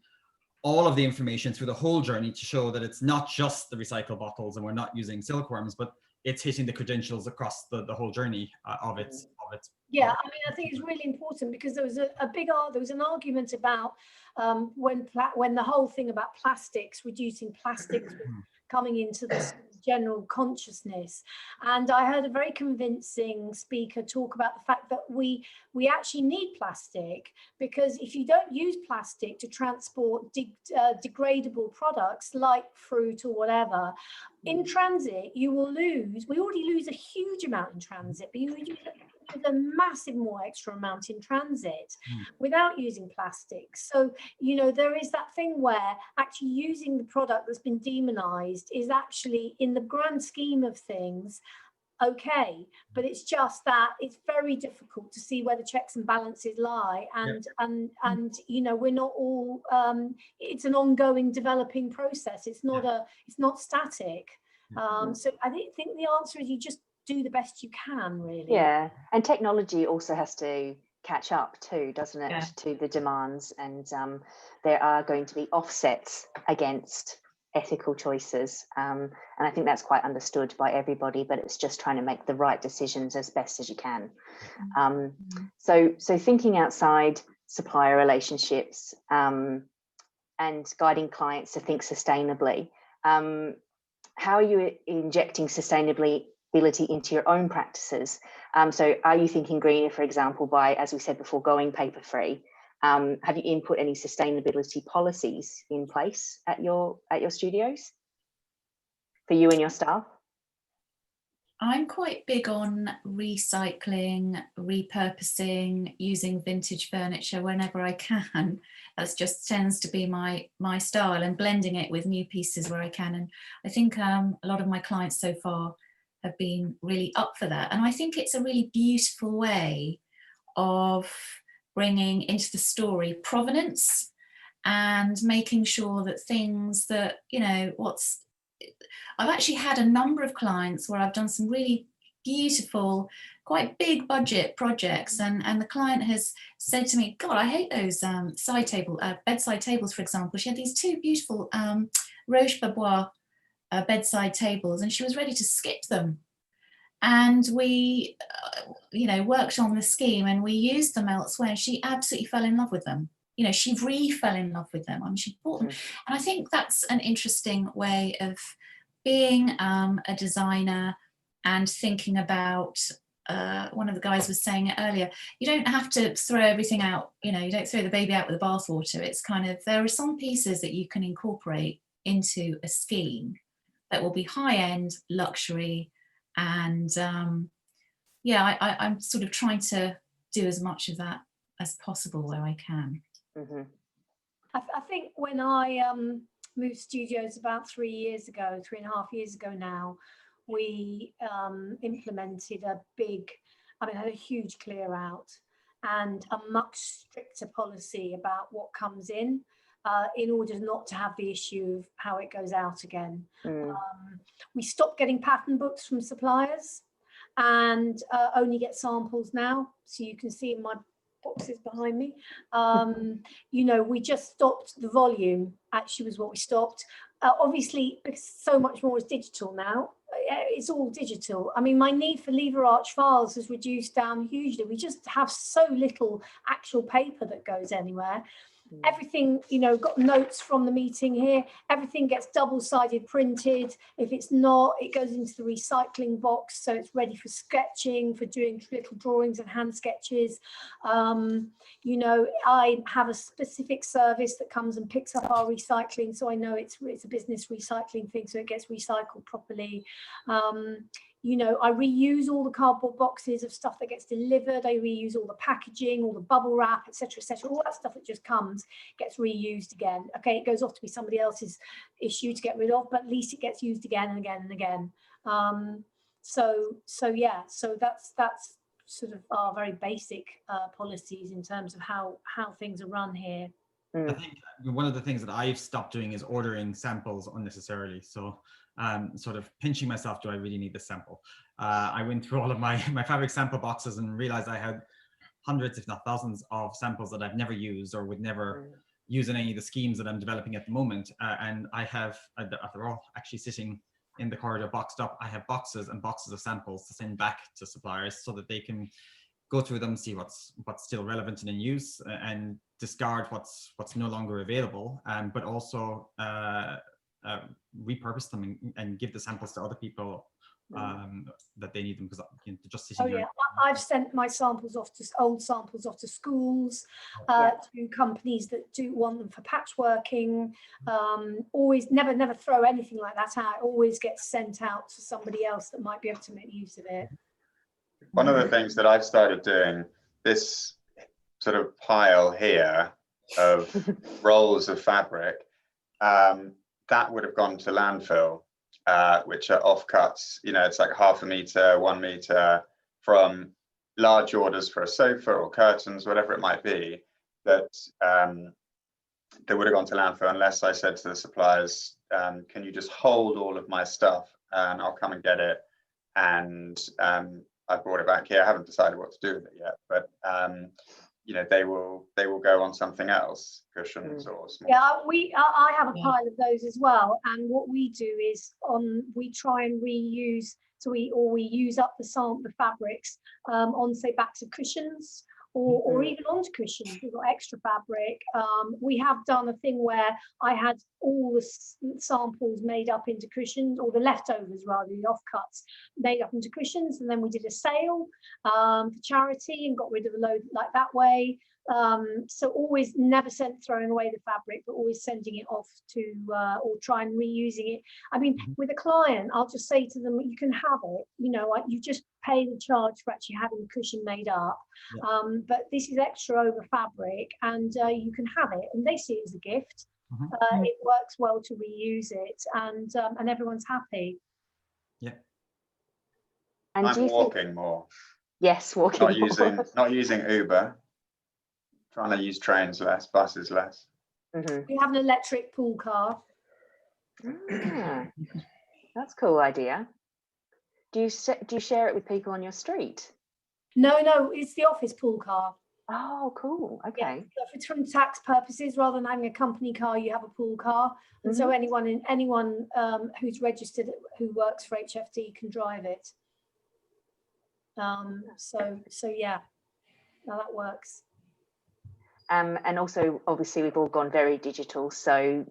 all of the information through the whole journey to show that it's not just the recycled bottles and we're not using silkworms, but it's hitting the credentials across the whole journey of its yeah, I think it's really important, because there was there was an argument about when the whole thing about plastics, reducing plastics was coming into the general consciousness, and I heard a very convincing speaker talk about the fact that we actually need plastic, because if you don't use plastic to transport degradable products like fruit or whatever in transit, we already lose a huge amount in transit, but you use a massive more extra amount in transit without using plastic. So there is that thing where actually using the product that's been demonized is actually, in the grand scheme of things, okay, but it's just that it's very difficult to see where the checks and balances lie, and we're not all it's an ongoing developing process. It's not static. So I think the answer is you just do the best you can, really. Yeah, and technology also has to catch up too, doesn't it, to the demands, and there are going to be offsets against ethical choices. And I think that's quite understood by everybody, but it's just trying to make the right decisions as best as you can. So thinking outside supplier relationships and guiding clients to think sustainably, how are you injecting sustainability into your own practices? So are you thinking greener, for example, by, as we said before, going paper free? Have you input any sustainability policies in place at your studios for you and your staff? I'm quite big on recycling, repurposing, using vintage furniture whenever I can. That just tends to be my style, and blending it with new pieces where I can. And I think a lot of my clients so far have been really up for that. And I think it's a really beautiful way of bringing into the story provenance and making sure that things that, you know, I've actually had a number of clients where I've done some really beautiful, quite big budget projects, and the client has said to me, God, I hate those bedside tables, for example. She had these two beautiful Roche Babois bedside tables, and she was ready to skip them. And we, you know, worked on the scheme and we used them elsewhere, and she absolutely fell in love with them. You know, she fell in love with them. I mean, she bought them. And I think that's an interesting way of being a designer and thinking about, one of the guys was saying it earlier, you don't have to throw everything out, you know, you don't throw the baby out with the bathwater. It's kind of, there are some pieces that you can incorporate into a scheme that will be high-end luxury. And yeah, I'm sort of trying to do as much of that as possible where I can. I think when I moved studios about 3.5 years ago now, we implemented had a huge clear out and a much stricter policy about what comes in order not to have the issue of how it goes out again. We stopped getting pattern books from suppliers and only get samples now. So you can see in my boxes behind me, you know, we just stopped the volume, actually was what we stopped. Obviously, because so much more is digital now, it's all digital. I mean, my need for lever arch files has reduced down hugely. We just have so little actual paper that goes anywhere. Everything, you know, got notes from the meeting here, everything gets double-sided printed. If it's not, it goes into the recycling box, so it's ready for sketching, for doing little drawings and hand sketches. You know, I have a specific service that comes and picks up our recycling, so I know it's a business recycling thing, so it gets recycled properly. You know, I reuse all the cardboard boxes of stuff that gets delivered. I reuse all the packaging, all the bubble wrap, etc., etc. All that stuff that just comes gets reused again. Okay, it goes off to be somebody else's issue to get rid of, but at least it gets used again and again and again. So that's sort of our very basic policies in terms of how things are run here. I think one of the things that I've stopped doing is ordering samples unnecessarily. So sort of pinching myself, do I really need this sample? I went through all of my fabric sample boxes and realized I had hundreds, if not thousands, of samples that I've never used or would never use in any of the schemes that I'm developing at the moment. And I have, they're all actually sitting in the corridor boxed up. I have boxes and boxes of samples to send back to suppliers so that they can go through them, see what's still relevant and in use, and discard what's no longer available, but also repurpose them and give the samples to other people that they need them, because you know, they're just sitting here. I've sent my samples off to old samples off to schools, to companies that do want them for patchworking. Always never throw anything like that out. It always gets sent out to somebody else that might be able to make use of it. One of the things that I've started doing, this sort of pile here of rolls of fabric, that would have gone to landfill, which are offcuts. You know, it's like 0.5 meter, 1 meter from large orders for a sofa or curtains, whatever it might be, that would have gone to landfill unless I said to the suppliers, can you just hold all of my stuff and I'll come and get it. And I brought it back here. I haven't decided what to do with it yet, but you know, they will go on something else, cushions or small. Yeah, I have a pile of those as well, and what we do is we try and reuse, so we use up the fabrics on, say, backs of cushions, or even onto cushions. We've got extra fabric. We have done a thing where I had all the samples made up into cushions, or the leftovers rather, the offcuts made up into cushions, and then we did a sale for charity and got rid of a load like that way. So always never throwing away the fabric, but always sending it off to or try and reusing it. I mean, with a client, I'll just say to them, you can have it, you know, like, you just pay the charge for actually having the cushion made up, but this is extra over fabric, and you can have it, and they see it as a gift. It works well to reuse it, and everyone's happy. And I'm walking more. Yes, walking more. Not using Uber. Trying to use trains less, buses less. We have an electric pool car. That's a cool idea. Do you share it with people on your street? No, it's the office pool car. Oh, cool. Okay. Yeah, so if it's from tax purposes, rather than having a company car, you have a pool car, and so anyone who's registered, who works for HFD, can drive it. So yeah, now that works. And also, obviously, we've all gone very digital, so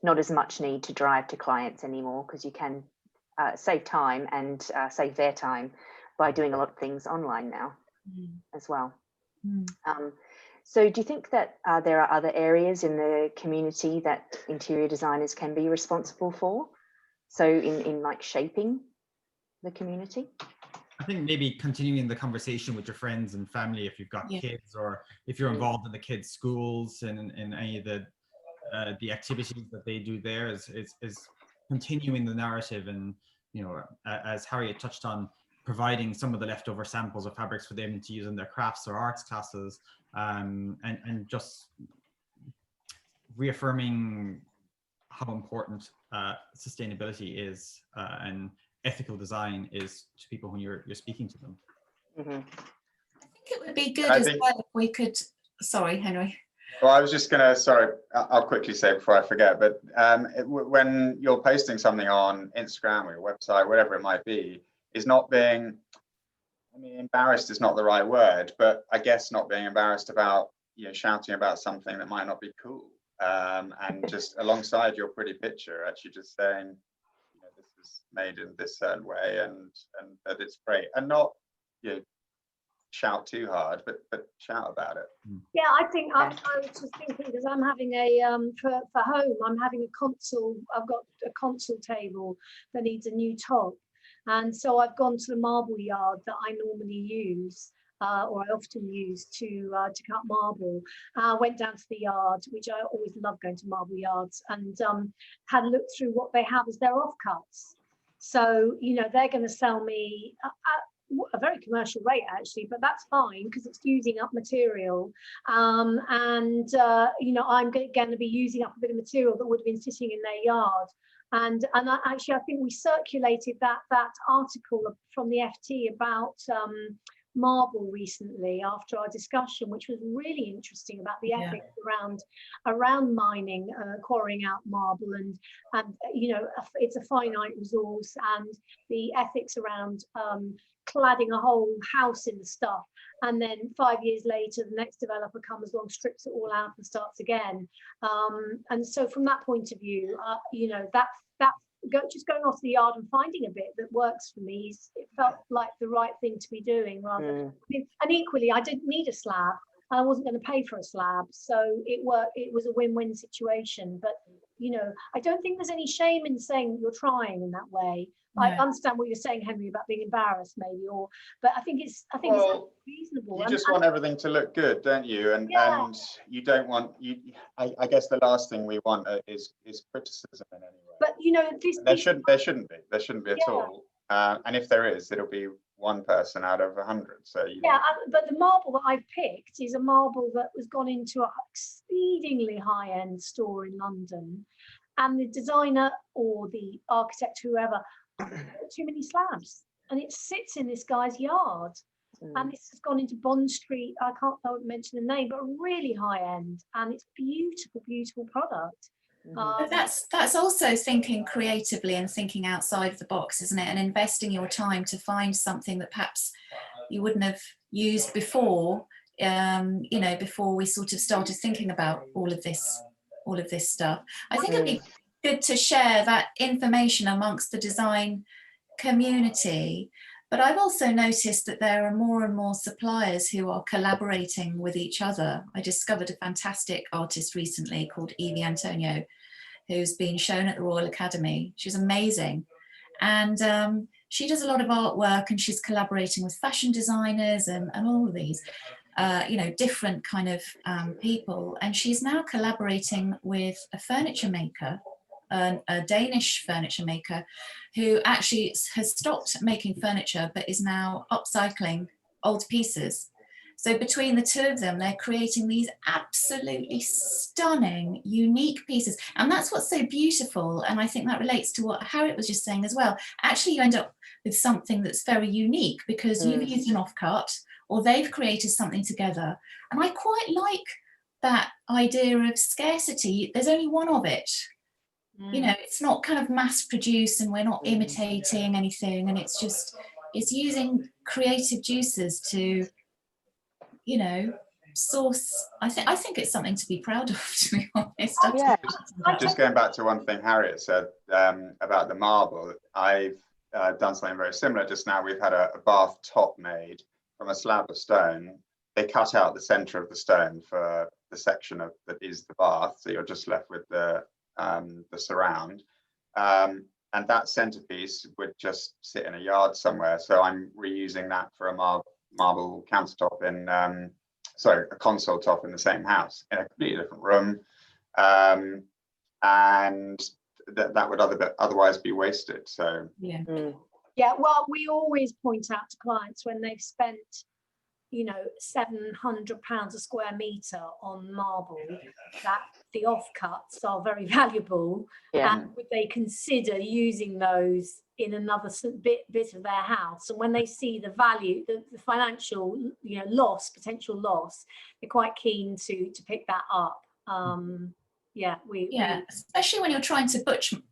not as much need to drive to clients anymore, because you can save time and save their time by doing a lot of things online now as well. So do you think that there are other areas in the community that interior designers can be responsible for? So in like shaping the community? I think maybe continuing the conversation with your friends and family, if you've got kids, or if you're involved in the kids' schools and in any of the activities that they do there, is continuing the narrative, and, you know, as Harriet touched on, providing some of the leftover samples of fabrics for them to use in their crafts or arts classes, and just reaffirming how important sustainability is and ethical design is to people when you're speaking to them. I think it would be good as well if we could. Sorry, Henry. Well, I was just gonna, sorry, I'll quickly say before I forget, but when you're posting something on Instagram or your website, whatever it might be, is not being, I mean, embarrassed is not the right word, but I guess not being embarrassed about, you know, shouting about something that might not be cool, and just alongside your pretty picture, actually just saying, made in this certain way, and that it's great, and not, you know, shout too hard, but shout about it. Yeah, I think I was just thinking, because I'm having a for home, I'm having a console. I've got a console table that needs a new top, and so I've gone to the marble yard that I normally use, or I often use to cut marble. Went down to the yard, which I always love going to marble yards, and had a look through what they have as their offcuts. So, you know, they're going to sell me a very commercial rate, actually, but that's fine because it's using up material. You know, I'm going to be using up a bit of material that would have been sitting in their yard. And I think we circulated that article from the FT about marble recently after our discussion, which was really interesting, about the ethics around mining, quarrying out marble, and you know, it's a finite resource, and the ethics around cladding a whole house in the stuff, and then 5 years later the next developer comes along, strips it all out and starts again. And so from that point of view, you know, just going off to the yard and finding a bit that works for me, it felt like the right thing to be doing, rather and equally, I didn't need a slab, I wasn't going to pay for a slab, so it was a win-win situation. But, you know, I don't think there's any shame in saying you're trying in that way. I understand what you're saying, Henry, about being embarrassed, maybe, but I think it's reasonable. You just want everything to look good, don't you? And you don't want I guess the last thing we want is criticism in any way. But, you know, there shouldn't be at all. And if there is, it'll be one person out of 100. So but the marble that I've picked is a marble that was gone into an exceedingly high-end store in London, and the designer or the architect, whoever, too many slabs, and it sits in this guy's yard. And this has gone into Bond Street. I won't mention the name, but really high end, and it's beautiful, beautiful product. But that's also thinking creatively and thinking outside of the box, isn't it? And investing your time to find something that perhaps you wouldn't have used before, you know, before we sort of started thinking about all of this stuff. I think it'd be good to share that information amongst the design community. But I've also noticed that there are more and more suppliers who are collaborating with each other. I discovered a fantastic artist recently called Evie Antonio, who's been shown at the Royal Academy. She's amazing. And she does a lot of artwork, and she's collaborating with fashion designers and all of these, you know, different kind of people. And she's now collaborating with a furniture maker, a Danish furniture maker, who actually has stopped making furniture but is now upcycling old pieces. So between the two of them, they're creating these absolutely stunning, unique pieces. And that's what's so beautiful. And I think that relates to what Harriet was just saying as well. Actually, you end up with something that's very unique because you've used an offcut, or they've created something together. And I quite like that idea of scarcity. There's only one of it. You know, it's not kind of mass produced, and we're not imitating anything, and it's just, it's using creative juices to, you know, source. I think it's something to be proud of, to be honest. Yeah. Just going back to one thing Harriet said about the marble, I've done something very similar just now. We've had a bath top made from a slab of stone. They cut out the center of the stone for the section of that is the bath, so you're just left with the surround, and that centerpiece would just sit in a yard somewhere. So I'm reusing that for a marble countertop in a console top in the same house in a completely different room, and that would otherwise be wasted. So yeah, well, we always point out to clients when they've spent, you know, £700 a square metre on marble, that the offcuts are very valuable. And would they consider using those in another bit of their house? And when they see the value, the financial, you know, potential loss, they're quite keen to pick that up. Especially when you're trying to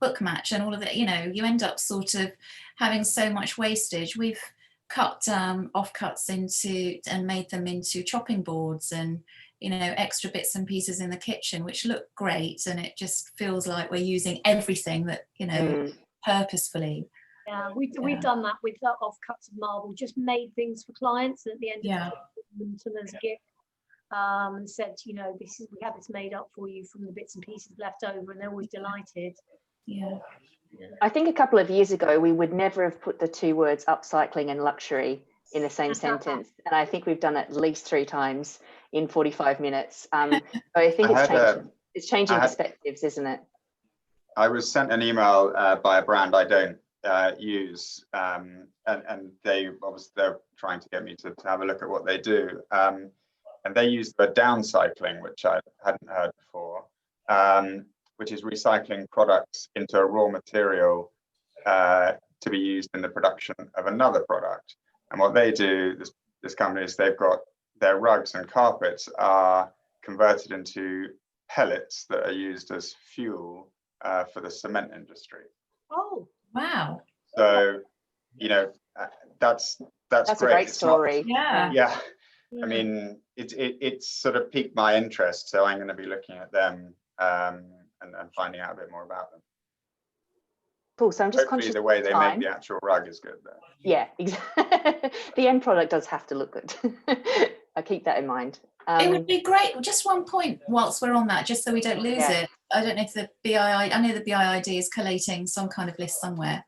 book match and all of it, you know, you end up sort of having so much wastage. We've cut offcuts into and made them into chopping boards and, you know, extra bits and pieces in the kitchen, which look great, and it just feels like we're using everything that, you know, purposefully. Yeah, we've done that with the offcuts of marble, just made things for clients, and at the end of them to them as a gift, and said, you know, we have this made up for you from the bits and pieces left over, and they're always delighted. I think a couple of years ago, we would never have put the two words upcycling and luxury in the same sentence. And I think we've done it at least 3 times in 45 minutes. So I think it's changing perspectives, isn't it? I was sent an email by a brand I don't use, and they're trying to get me to have a look at what they do. And they use the downcycling, which I hadn't heard before. Which is recycling products into a raw material to be used in the production of another product. And what they do, this company, is they've got their rugs and carpets are converted into pellets that are used as fuel for the cement industry. Oh, wow. So, you know, that's great. A great story. Yeah. I mean, it's sort of piqued my interest, so I'm going to be looking at them and finding out a bit more about them. Cool. So I'm just Hopefully conscious the way they time. make the actual rug is good though. Yeah, exactly. The end product does have to look good. I keep that in mind. It would be great. Just one point whilst we're on that, just so we don't lose it. I don't know if the BIID, I know the BIID is collating some kind of list somewhere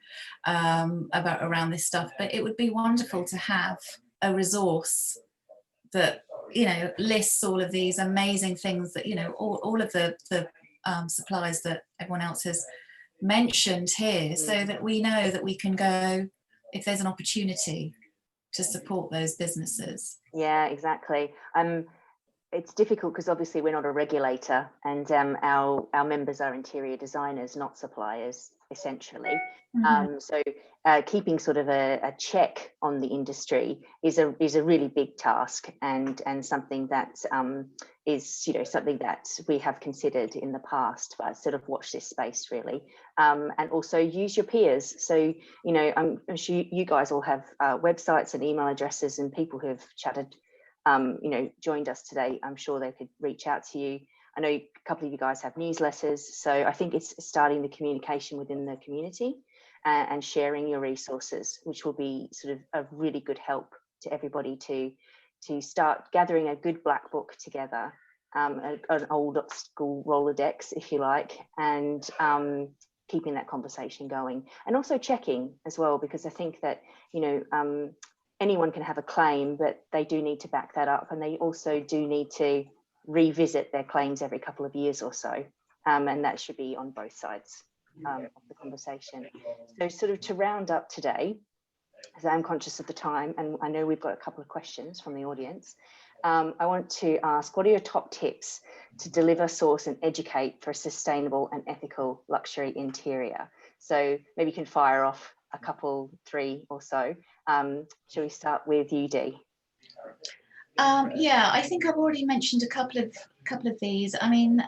around this stuff, but it would be wonderful to have a resource that, you know, lists all of these amazing things that, you know, all of the supplies that everyone else has mentioned here, so that we know that we can go if there's an opportunity to support those businesses. Yeah, exactly. It's difficult because obviously we're not a regulator, and our members are interior designers, not suppliers, essentially. Mm-hmm. So keeping sort of a check on the industry is a really big task, and something that is, you know, something that we have considered in the past, but sort of watch this space really. And also use your peers. So, you know, I'm sure you guys all have websites and email addresses, and people who have chatted, you know, joined us today, I'm sure they could reach out to you. I know a couple of you guys have newsletters, so I think it's starting the communication within the community and sharing your resources, which will be sort of a really good help to everybody to start gathering a good black book together, an old school Rolodex, if you like, and keeping that conversation going, and also checking as well, because I think that, you know, anyone can have a claim, but they do need to back that up, and they also do need to revisit their claims every couple of years or so, and that should be on both sides of the conversation. So sort of to round up today, as I'm conscious of the time, and I know we've got a couple of questions from the audience, I want to ask, what are your top tips to deliver, source and educate for a sustainable and ethical luxury interior? So maybe you can fire off a couple, 3 or so. Shall we start with you, Dee? Yeah, I think I've already mentioned a couple of these. I mean,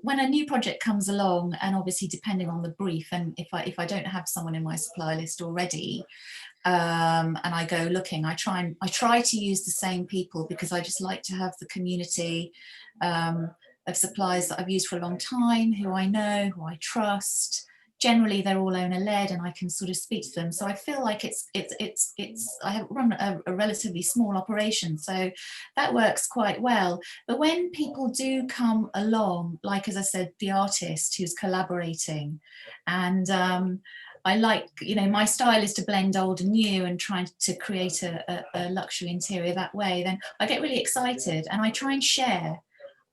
when a new project comes along, and obviously depending on the brief, and if I don't have someone in my supply list already, and I go looking, I try to use the same people, because I just like to have the community of suppliers that I've used for a long time, who I know, who I trust. Generally, they're all owner-led, and I can sort of speak to them. So I feel like I have run a relatively small operation, so that works quite well. But when people do come along, like, as I said, the artist who's collaborating, and I like, you know, my style is to blend old and new and trying to create a luxury interior that way, then I get really excited, and I try and share.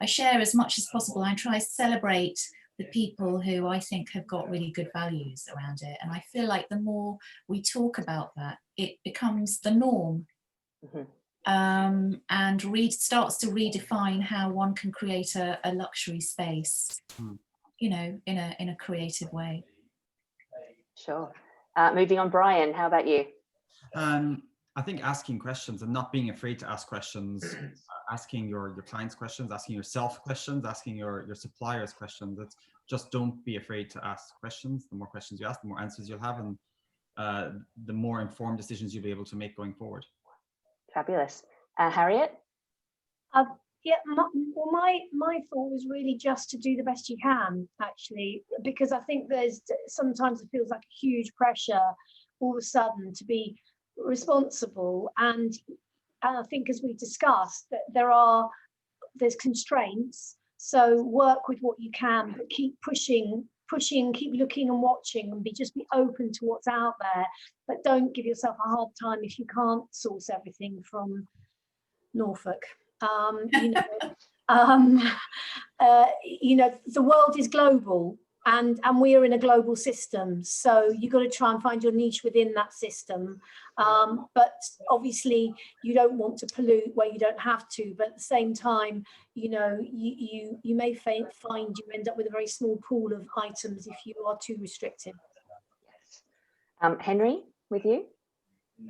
I share as much as possible. I try to celebrate the people who I think have got really good values around it. And I feel like the more we talk about that, it becomes the norm. Mm-hmm. And starts to redefine how one can create a luxury space, you know, in a creative way. Sure. Moving on, Brian, how about you? I think asking questions and not being afraid to ask questions, asking your clients questions, asking yourself questions, asking your suppliers questions. It's just, don't be afraid to ask questions. The more questions you ask, the more answers you'll have, and the more informed decisions you'll be able to make going forward. Fabulous. Harriet? Yeah, my thought was really just to do the best you can, actually, because I think sometimes it feels like a huge pressure all of a sudden to be responsible, and I think, as we discussed, that there's constraints, so work with what you can, but keep pushing, keep looking and watching, and just be open to what's out there, but don't give yourself a hard time if you can't source everything from Norfolk. You know, the world is global, and we are in a global system, so you've got to try and find your niche within that system, but obviously you don't want to pollute where you don't have to, but at the same time, you know, you may find you end up with a very small pool of items if you are too restrictive. Henry, with you?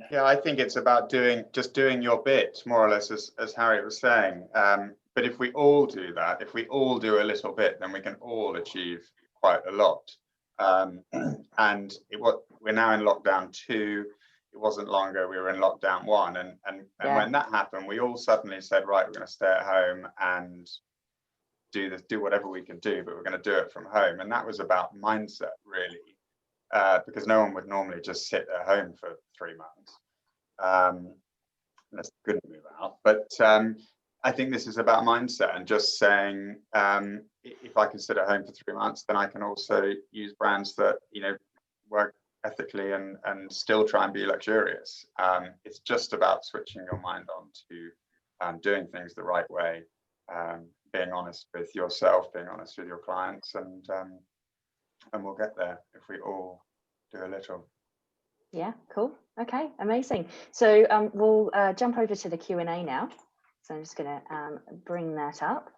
Yeah, I think it's about doing your bit, more or less, as Harriet was saying. But if we all do that, if we all do a little bit, then we can all achieve quite a lot. And we're now in lockdown 2. It wasn't long ago we were in lockdown 1, and Yeah. When that happened, we all suddenly said, right, we're going to stay at home and do whatever we can do, but we're going to do it from home. And that was about mindset, really, because no one would normally just sit at home for 3 months unless they couldn't move out. But I think this is about mindset, and just saying, if I can sit at home for 3 months, then I can also use brands that, you know, work ethically and still try and be luxurious. It's just about switching your mind on to doing things the right way, being honest with yourself, being honest with your clients, and we'll get there if we all do a little. Yeah, cool. Okay, amazing. So we'll jump over to the Q&A now. So I'm just going to bring that up.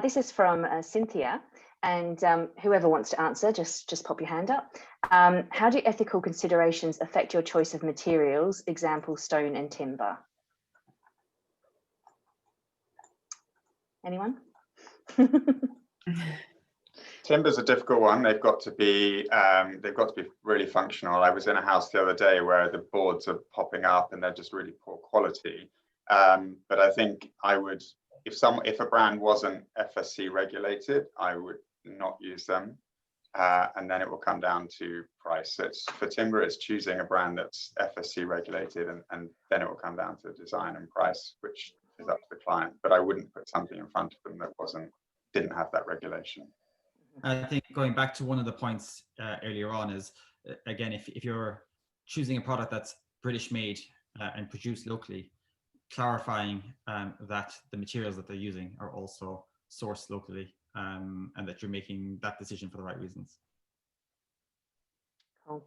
This is from Cynthia, And whoever wants to answer, just pop your hand up. How do ethical considerations affect your choice of materials? Example, stone and timber. Anyone? Timber's a difficult one. They've got to be really functional. I was in a house the other day where the boards are popping up and they're just really poor quality. But I think I would, if a brand wasn't FSC regulated, I would not use them. And then it will come down to price. So for timber, it's choosing a brand that's FSC regulated, and then it will come down to design and price, which is up to the client. But I wouldn't put something in front of them that didn't have that regulation. I think going back to one of the points earlier on is, again, if you're choosing a product that's British made and produced locally, clarifying that the materials that they're using are also sourced locally, and that you're making that decision for the right reasons. Cool.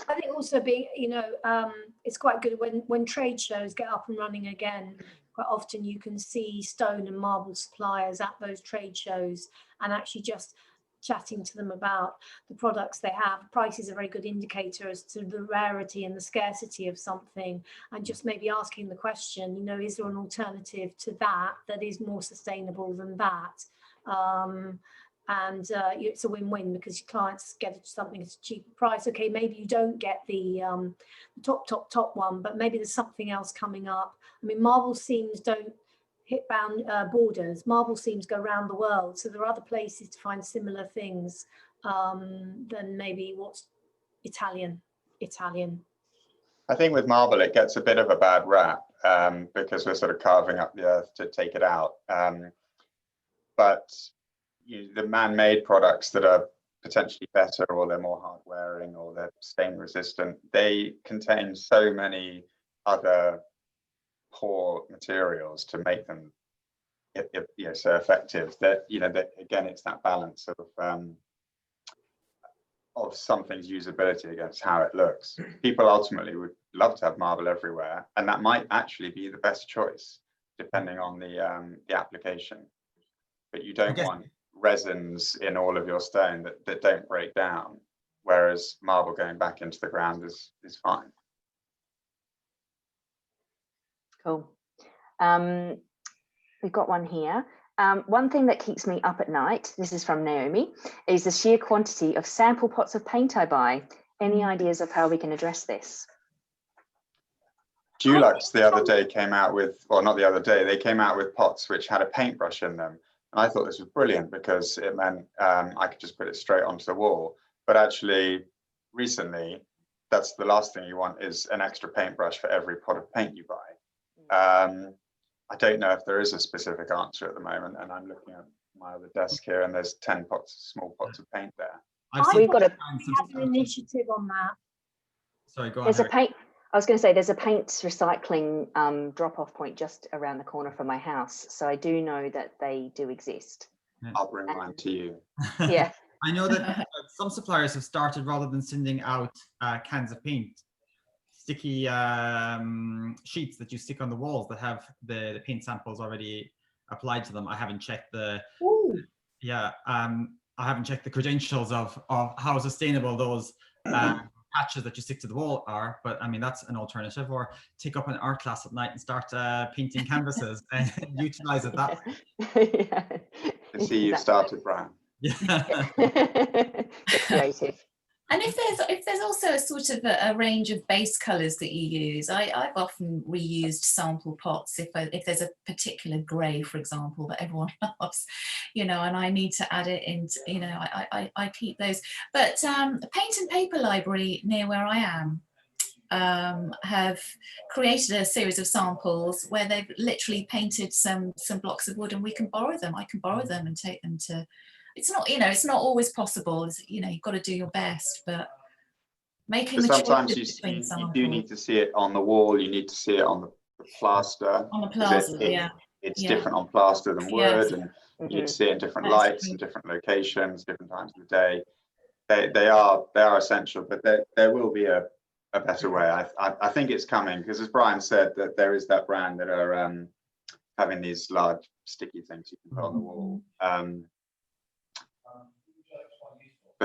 I think also being, it's quite good when trade shows get up and running again. Quite often you can see stone and marble suppliers at those trade shows, and actually just chatting to them about the products they have. Price is a very good indicator as to the rarity and the scarcity of something, and just maybe asking the question, is there an alternative to that is more sustainable than that? It's a win-win, because your clients get something at a cheaper price. Okay, maybe you don't get the top one, but maybe there's something else coming up. I mean, marble seams don't hit borders. Marble seams go around the world, so there are other places to find similar things than maybe what's Italian. I think with marble, it gets a bit of a bad rap because we're sort of carving up the earth to take it out. But the man-made products that are potentially better, or they're more hard-wearing, or they're stain-resistant, they contain so many other poor materials to make them so effective that that again, it's that balance of something's usability against how it looks. People ultimately would love to have marble everywhere, and that might actually be the best choice depending on the application. But you don't want resins in all of your stone that don't break down, whereas marble going back into the ground is fine. Cool. We've got one here. One thing that keeps me up at night, this is from Naomi, is the sheer quantity of sample pots of paint I buy. Any ideas of how we can address this? Dulux the other day came out with, or not the other day, they came out with pots which had a paintbrush in them. And I thought this was brilliant because it meant I could just put it straight onto the wall. But actually, recently, that's the last thing you want, is an extra paintbrush for every pot of paint you buy. I don't know if there is a specific answer at the moment, and I'm looking at my other desk here, and there's 10 small pots of paint there. We've got an initiative on that. Sorry, go on. There's a paint. I was going to say there's a paint recycling drop-off point just around the corner from my house, so I do know that they do exist. I'll bring mine to you. Yeah. I know that some suppliers have started, rather than sending out cans of paint, sticky sheets that you stick on the walls that have the paint samples already applied to them. I haven't checked the I haven't checked the credentials of how sustainable those patches that you stick to the wall are, but I mean, that's an alternative. Or take up an art class at night and start painting canvases and utilize it that way. Yeah. I see you started, Brian. Yeah. Creative. And if there's also a sort of a range of base colours that you use, I've often reused sample pots if there's a particular grey, for example, that everyone loves, and I need to add it into, I keep those. But the Paint and Paper Library near where I am have created a series of samples where they've literally painted some blocks of wood, and we can borrow them. I can borrow them and take them to. It's not, it's not always possible. You've got to do your best, but making the sometimes you do need to see it on the wall. You need to see it on the plaster. On the plaster, it's different on plaster than wood, and you need to see it in different lights and different locations, different times of the day. They are essential, but there will be a better way. I think it's coming, because as Brian said, that there is that brand that are having these large sticky things you can put on the wall.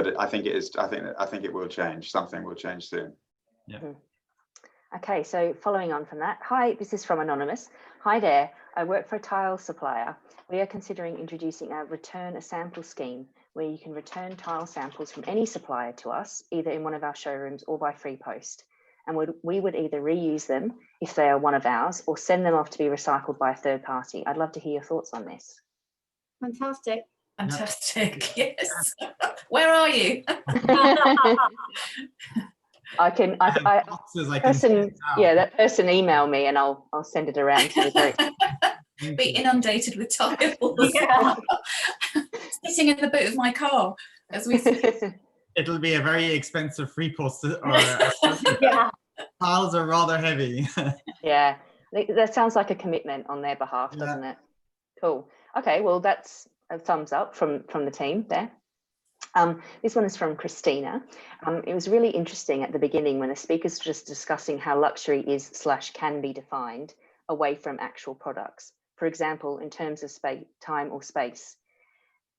but I think it is. I think it will change. Something will change soon. Yeah. Okay, so following on from that, hi, this is from Anonymous. Hi there, I work for a tile supplier. We are considering introducing a return a sample scheme where you can return tile samples from any supplier to us, either in one of our showrooms or by free post. And we would either reuse them if they are one of ours or send them off to be recycled by a third party. I'd love to hear your thoughts on this. Fantastic. Fantastic. Yes. Where are you? That person email me and I'll send it around to the group. Be inundated with tiles. Yeah. Sitting in the boot of my car as we speak. It'll be a very expensive free post, or Yeah. tiles are rather heavy. Yeah, that sounds like a commitment on their behalf, doesn't it? Cool. Okay, well, that's a thumbs up from the team there. This one is from Christina. It was really interesting at the beginning when the speakers were just discussing how luxury is / can be defined away from actual products. For example, in terms of space, time or space.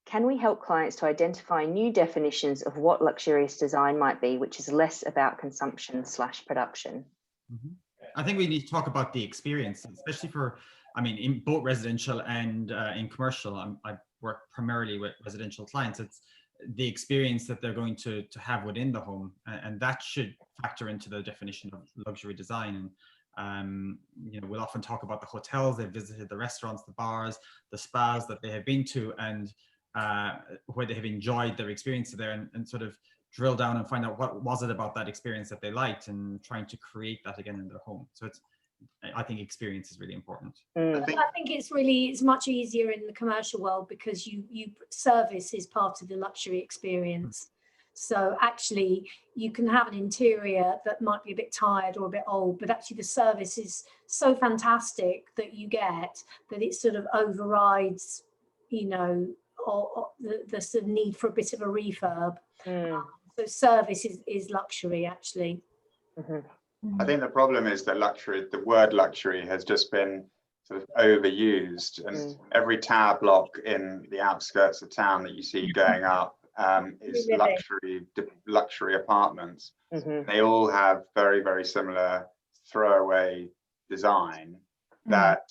Can we help clients to identify new definitions of what luxurious design might be, which is less about consumption / production? Mm-hmm. I think we need to talk about the experience, especially for, I mean, in both residential and in commercial. I work primarily with residential clients. It's the experience that they're going to have within the home, and that should factor into the definition of luxury design. And you know, we'll often talk about the hotels they've visited, the restaurants, the bars, the spas that they have been to, and where they have enjoyed their experience there, and sort of drill down and find out what was it about that experience that they liked, and trying to create that again in their home. So I think experience is really important. I think it's much easier in the commercial world because you service is part of the luxury experience. So actually you can have an interior that might be a bit tired or a bit old, but actually the service is so fantastic that you get that it sort of overrides, you know, or the sort of need for a bit of a refurb. So service is luxury actually. I think the problem is that the word luxury has just been sort of overused, and every tower block in the outskirts of town that you see going up is luxury apartments. They all have very, very similar throwaway design that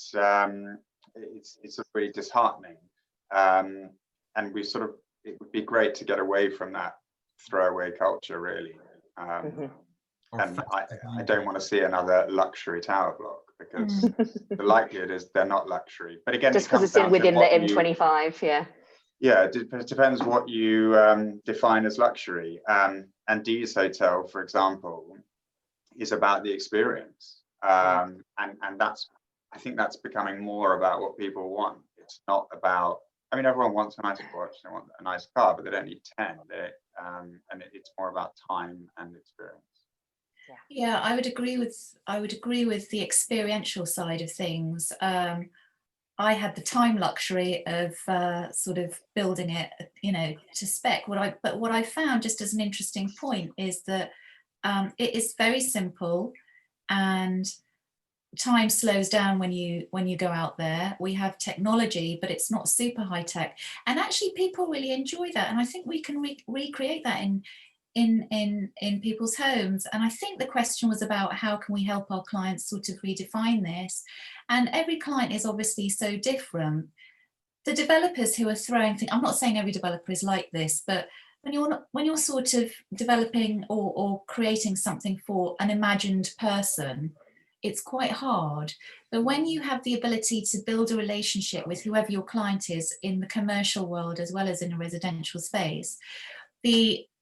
it's sort of really disheartening. And it would be great to get away from that throwaway culture, really. And I don't want to see another luxury tower block, because the likelihood is they're not luxury. But again, just because it's within the M25, yeah, it depends what you define as luxury. And Dee's Hotel, for example, is about the experience, and I think that's becoming more about what people want. It's not about. I mean, everyone wants a nice watch, they want a nice car, but they don't need 10. And it's more about time and experience. Yeah, I would agree with the experiential side of things. I had the time luxury of sort of building it, you know, to spec. But what I found, just as an interesting point, is that it is very simple, and time slows down when you go out there. We have technology, but it's not super high tech, and actually people really enjoy that. And I think we can recreate that in people's homes. And I think the question was about how can we help our clients sort of redefine this, and every client is obviously so different. The developers who are throwing things, I'm not saying every developer is like this, but when you're sort of developing or creating something for an imagined person, it's quite hard. But when you have the ability to build a relationship with whoever your client is in the commercial world as well as in a residential space,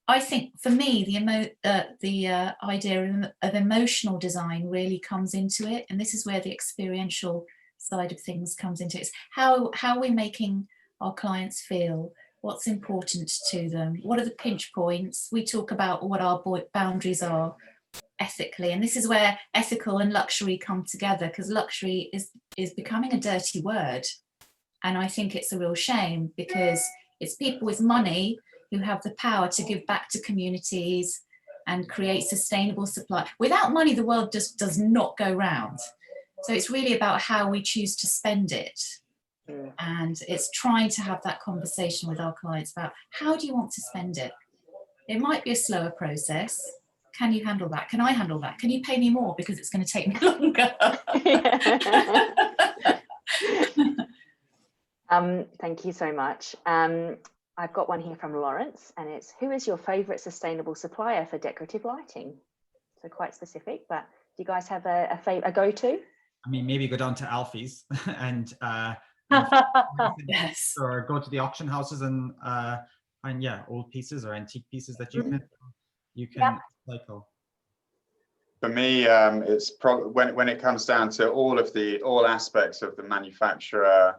I think for me, the idea of emotional design really comes into it. And this is where the experiential side of things comes into it. It's how we're making our clients feel, what's important to them, what are the pinch points. We talk about what our boundaries are ethically, and this is where ethical and luxury come together, because luxury is becoming a dirty word. And I think it's a real shame, because it's people with money who have the power to give back to communities and create sustainable supply. Without money, the world just does not go round. So it's really about how we choose to spend it. And it's trying to have that conversation with our clients about how do you want to spend it? It might be a slower process. Can you handle that? Can I handle that? Can you pay me more because it's going to take me longer? Thank you so much. I've got one here from Lawrence, and it's, who is your favorite sustainable supplier for decorative lighting? So quite specific, but do you guys have a go-to? I mean, maybe go down to Alfie's and Yes. or go to the auction houses and yeah, old pieces or antique pieces that you can recycle. For me, it's probably when it comes down to all aspects of the manufacturing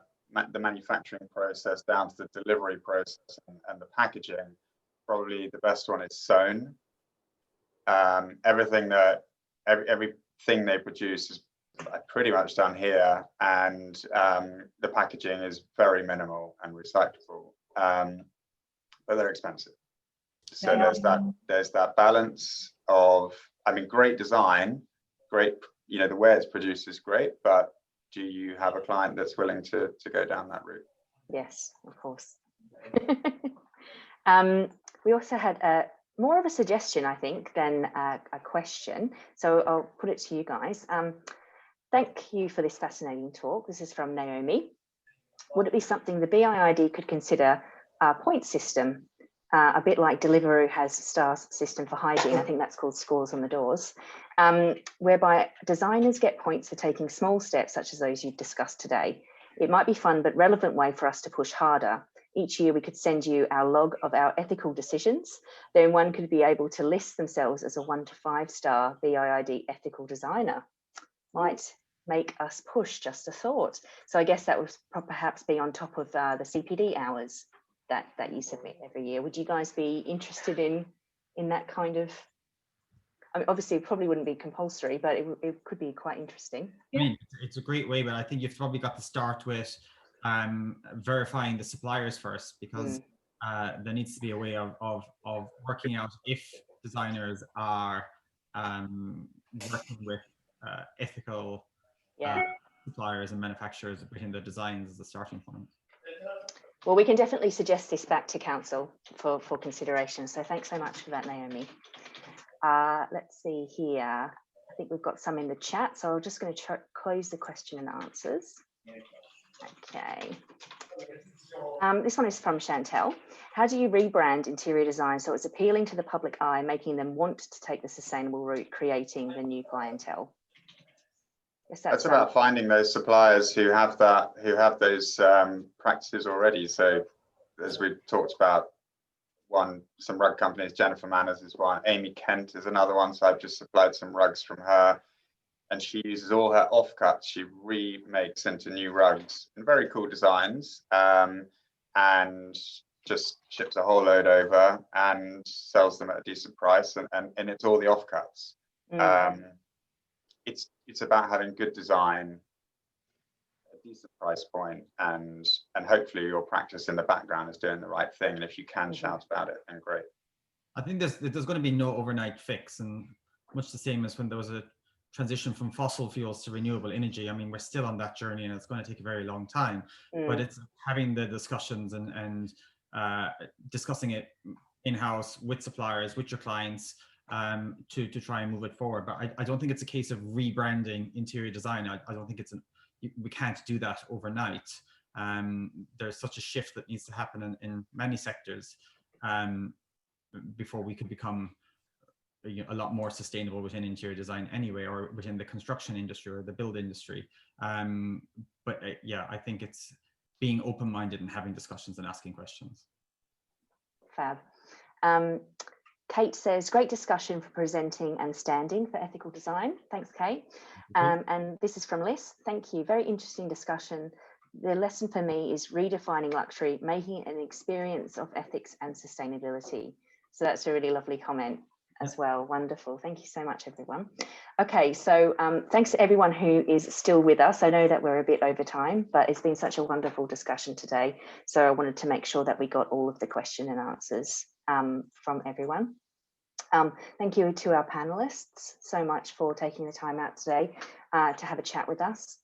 process down to the delivery process and the packaging, probably the best one is sewn. Everything they produce is pretty much done here, and the packaging is very minimal and recyclable, but they're expensive. So there's that balance of, I mean, great design, great, you know, the way it's produced is great, but do you have a client that's willing to go down that route? Yes, of course. We also had more of a suggestion, I think, than a question. So I'll put it to you guys. Thank you for this fascinating talk. This is from Naomi. Would it be something the BIID could consider a point system, a bit like Deliveroo has STARS system for hygiene? I think that's called scores on the doors, whereby designers get points for taking small steps such as those you've discussed today. It might be fun but relevant way for us to push harder. Each year we could send you our log of our ethical decisions. Then one could be able to list themselves as a 1 to 5 star BIID ethical designer. Might make us push, just a thought. So I guess that would perhaps be on top of the CPD hours that you submit every year. Would you guys be interested in that kind of, I mean, obviously it probably wouldn't be compulsory, but it could be quite interesting. I mean, it's a great way, but I think you've probably got to start with verifying the suppliers first, because there needs to be a way of working out if designers are working with ethical suppliers and manufacturers within their designs as a starting point. Well, we can definitely suggest this back to council for consideration. So thanks so much for that, Naomi. Let's see here. I think we've got some in the chat, so I'm just going to close the question and answers. Okay. This one is from Chantel. How do you rebrand interior design so it's appealing to the public eye, making them want to take the sustainable route, creating the new clientele? That's about finding those suppliers who have those practices already. So as we've talked about, some rug companies, Jennifer Manners is one, Amy Kent is another one. So I've just supplied some rugs from her, and she uses all her offcuts. She remakes into new rugs and very cool designs, and just ships a whole load over and sells them at a decent price. And it's all the offcuts. It's about having good design, a decent price point, and hopefully your practice in the background is doing the right thing. And if you can shout about it, then great. I think there's going to be no overnight fix, and much the same as when there was a transition from fossil fuels to renewable energy. I mean, we're still on that journey, and it's going to take a very long time. But it's having the discussions and discussing it in-house with suppliers, with your clients, to try and move it forward. But I don't think it's a case of rebranding interior design. I don't think we can't do that overnight. There's such a shift that needs to happen in many sectors before we can become a lot more sustainable within interior design anyway, or within the construction industry or the build industry. But yeah, I think it's being open-minded and having discussions and asking questions. Fab. Kate says, great discussion for presenting and standing for ethical design. Thanks, Kate. And this is from Liz. Thank you. Very interesting discussion. The lesson for me is redefining luxury, making it an experience of ethics and sustainability. So that's a really lovely comment as well. Wonderful. Thank you so much, everyone. Okay, so thanks to everyone who is still with us. I know that we're a bit over time, but it's been such a wonderful discussion today. So I wanted to make sure that we got all of the question and answers from everyone. Thank you to our panelists so much for taking the time out today to have a chat with us.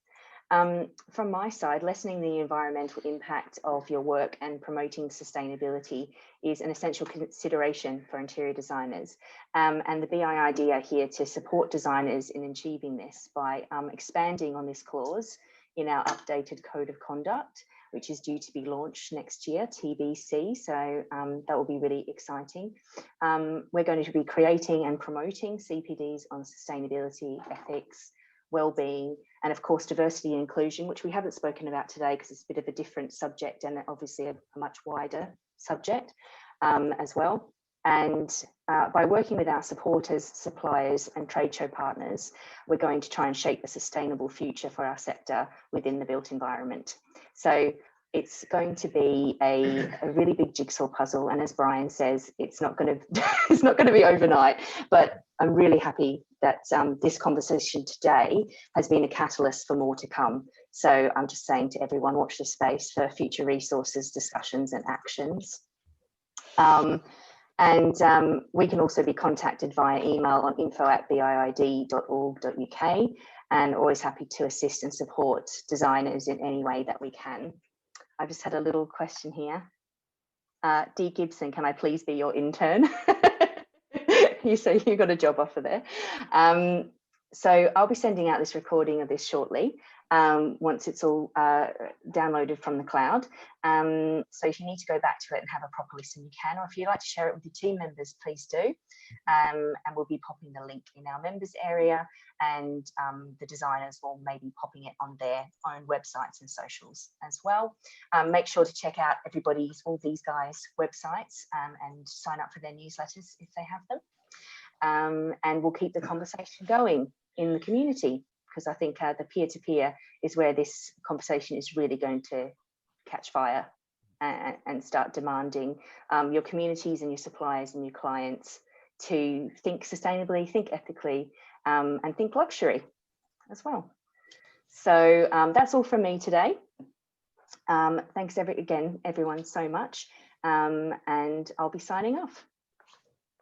From my side, lessening the environmental impact of your work and promoting sustainability is an essential consideration for interior designers. And the BIID are here to support designers in achieving this by expanding on this clause in our updated code of conduct, which is due to be launched next year, TBC. So that will be really exciting. We're going to be creating and promoting CPDs on sustainability, ethics, well-being, and of course diversity and inclusion, which we haven't spoken about today because it's a bit of a different subject and obviously a much wider subject as well. And by working with our supporters, suppliers and trade show partners, we're going to try and shape a sustainable future for our sector within the built environment. So it's going to be a really big jigsaw puzzle, and as Brian says, it's not going to be overnight, but I'm really happy that this conversation today has been a catalyst for more to come. So I'm just saying to everyone, watch this space for future resources, discussions and actions. We can also be contacted via email on info@biid.org.uk, and always happy to assist and support designers in any way that we can. I just had a little question here. Dee Gibson, can I please be your intern? You say you got a job offer there. So I'll be sending out this recording of this shortly, once it's all downloaded from the cloud. So if you need to go back to it and have a proper listen, you can, or if you'd like to share it with your team members, please do. And we'll be popping the link in our members area, and the designers will maybe popping it on their own websites and socials as well. Make sure to check out all these guys' websites and sign up for their newsletters if they have them. And we'll keep the conversation going in the community, because I think the peer-to-peer is where this conversation is really going to catch fire and start demanding your communities and your suppliers and your clients to think sustainably, think ethically, and think luxury as well. So that's all from me today. Thanks again, everyone, so much. And I'll be signing off.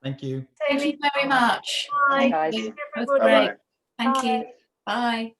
Thank you. Thank you very much. Bye. Thank you. That was Everybody. great. Thank you. Bye.